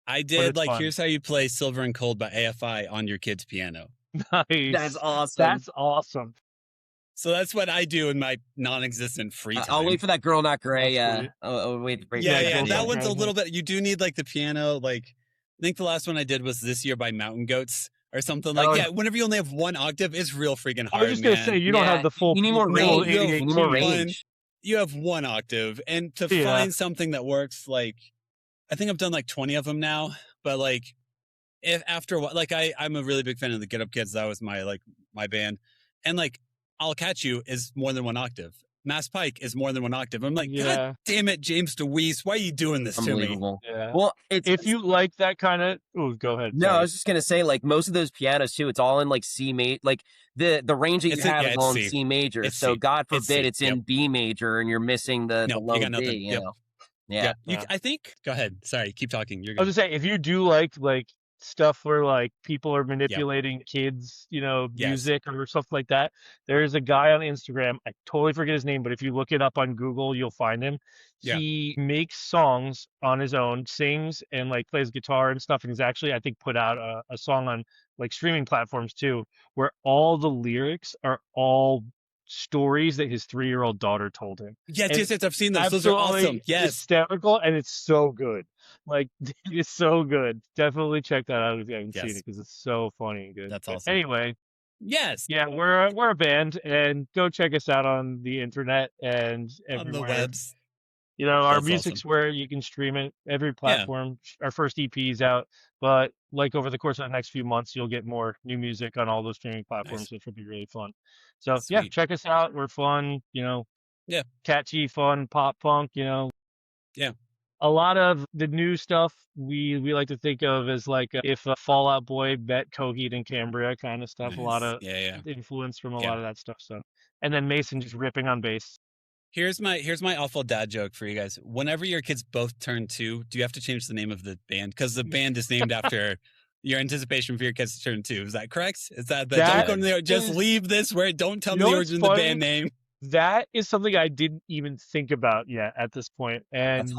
S5: I did like fun. Here's how you play Silver and Cold by AFI on your kid's piano.
S3: Nice.
S4: That's awesome.
S3: That's awesome.
S5: So that's what I do in my non-existent free time.
S4: I'll wait for that Girl Not Gray.
S5: Wait. Yeah. That one's a little bit. You do need like the piano. Like I think the last one I did was This Year by Mountain Goats or something. Like whenever you only have one octave, it's real freaking hard.
S3: I was just gonna say you don't have the full.
S4: You need more range. You need more range.
S5: You have one octave, and to find something that works, like I think I've done like 20 of them now, but like. If after what, like I'm a really big fan of the Get Up Kids. That was my band, and like I'll Catch You is more than one octave. Mass Pike is more than one octave. I'm like, God damn it, James DeWeese, why are you doing this to me?
S3: Yeah.
S4: Well,
S3: if you like that kind of, go ahead.
S4: No, I was just gonna say like most of those pianos too. It's all in like C major, like the range that you have is all in C major.
S5: It's
S4: so
S5: C.
S4: God forbid it's in B major and you're missing the low
S5: you got nothing.
S4: D. You know? Yeah.
S5: I think. Go ahead. Sorry, keep talking. You're good.
S3: I was gonna say if you do like stuff where like people are manipulating kids, music or stuff like that. There is a guy on Instagram. I totally forget his name, but if you look it up on Google, you'll find him. Yeah. He makes songs on his own, sings and like plays guitar and stuff. And he's actually, I think, put out a song on like streaming platforms too, where all the lyrics are all stories that his 3-year-old daughter told him.
S5: Yes, I've seen those. Those are awesome. Yes,
S3: hysterical, and it's so good. Like it's so good. Definitely check that out if you haven't seen it because it's so funny and good.
S5: That's awesome.
S3: But anyway,
S5: yes,
S3: yeah, we're a band, and go check us out on the internet and everywhere.
S5: On the webs.
S3: Our music's awesome. Where you can stream it. Every platform. Yeah. Our first EP is out, but like over the course of the next few months, you'll get more new music on all those streaming platforms, which will be really fun. So yeah, check us out. We're fun. Catchy, fun, pop punk. Yeah. A lot of the new stuff we like to think of as like if a Fall Out Boy met Coheed and Cambria kind of stuff. Nice. A lot of influence from a lot of that stuff. So, and then Mason just ripping on bass.
S5: Here's my awful dad joke for you guys. Whenever your kids both turn 2, do you have to change the name of the band? Because the band is named after your anticipation for your kids to turn 2. Is that correct? Is that don't go to the, just leave this where don't tell me the origin of the band name?
S3: That is something I didn't even think about yet at this point. And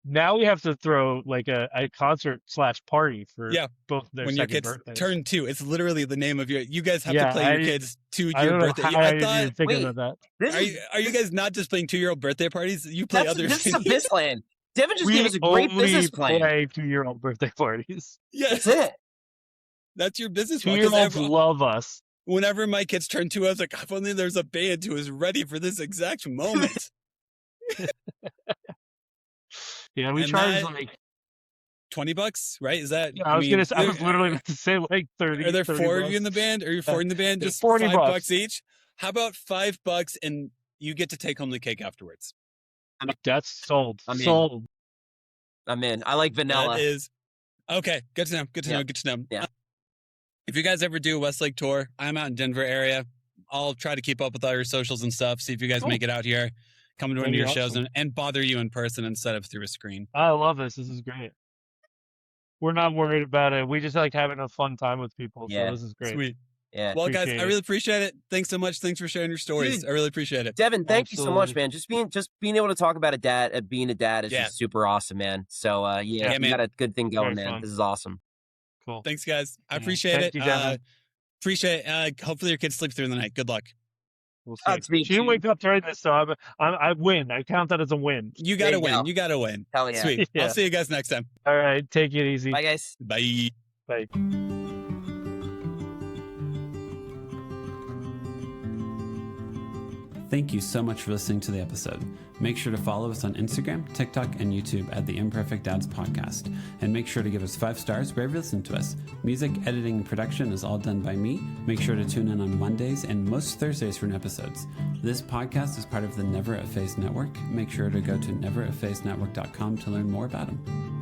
S3: Now we have to throw like a concert / party for both their
S5: when your
S3: second
S5: kids
S3: birthdays.
S5: turn 2. It's literally the name of you guys have to play your kids 2-year birthday.
S3: I thought, thinking about that.
S5: Are you guys not just playing 2-year-old birthday parties? You play other
S4: This is
S5: things.
S4: a business plan. Devin just gave us a great business plan.
S3: We play 2-year-old birthday parties.
S5: Yes.
S4: That's it.
S5: That's your business plan.
S3: 2-year-olds love us.
S5: Whenever my kids turn 2, I was like, if only there's a band who is ready for this exact moment.
S3: Yeah, we charge like
S5: $20, right? Is that?
S3: Yeah, I was literally about to say like 30.
S5: Are there
S3: 30
S5: 4
S3: bucks.
S5: of you in the band? Are you 4 in the band? Just
S3: $40
S5: $5 each. How about $5 and you get to take home the cake afterwards?
S3: That's sold. Sold.
S4: I'm in. I like vanilla.
S5: That is okay. Good to know. Good to know. Good to know.
S4: Yeah.
S5: If you guys ever do a Westlake tour, I'm out in Denver area. I'll try to keep up with all your socials and stuff. See if you guys make it out here, come to one of your shows and bother you in person instead of through a screen.
S3: I love this. This is great. We're not worried about it. We just like having a fun time with people. So this is great.
S5: Sweet.
S4: Yeah.
S5: Well, guys, I really appreciate it. Thanks so much. Thanks for sharing your stories. I really appreciate it.
S4: Devin, thank you so much, man. Just being able to talk about being a dad is just super awesome, man. So you got a good thing going, man. This is awesome.
S3: Cool.
S5: Thanks, guys. I appreciate it.
S3: You, Devin.
S5: Appreciate it. Hopefully your kids sleep through the night. Good luck.
S3: We'll see. She didn't wake up during this, so I win. I count that as a win.
S5: You gotta win. You gotta win.
S4: Hell yeah.
S5: Sweet. I'll see you guys next time.
S3: All right. Take it easy.
S4: Bye, guys.
S5: Bye.
S3: Bye.
S1: Thank you so much for listening to the episode. Make sure to follow us on Instagram, TikTok, and YouTube at the Imperfect Dads Podcast. And make sure to give us 5 stars wherever you listen to us. Music, editing, and production is all done by me. Make sure to tune in on Mondays and most Thursdays for new episodes. This podcast is part of the Never a Phase Network. Make sure to go to neverafphasenetwork.com to learn more about them.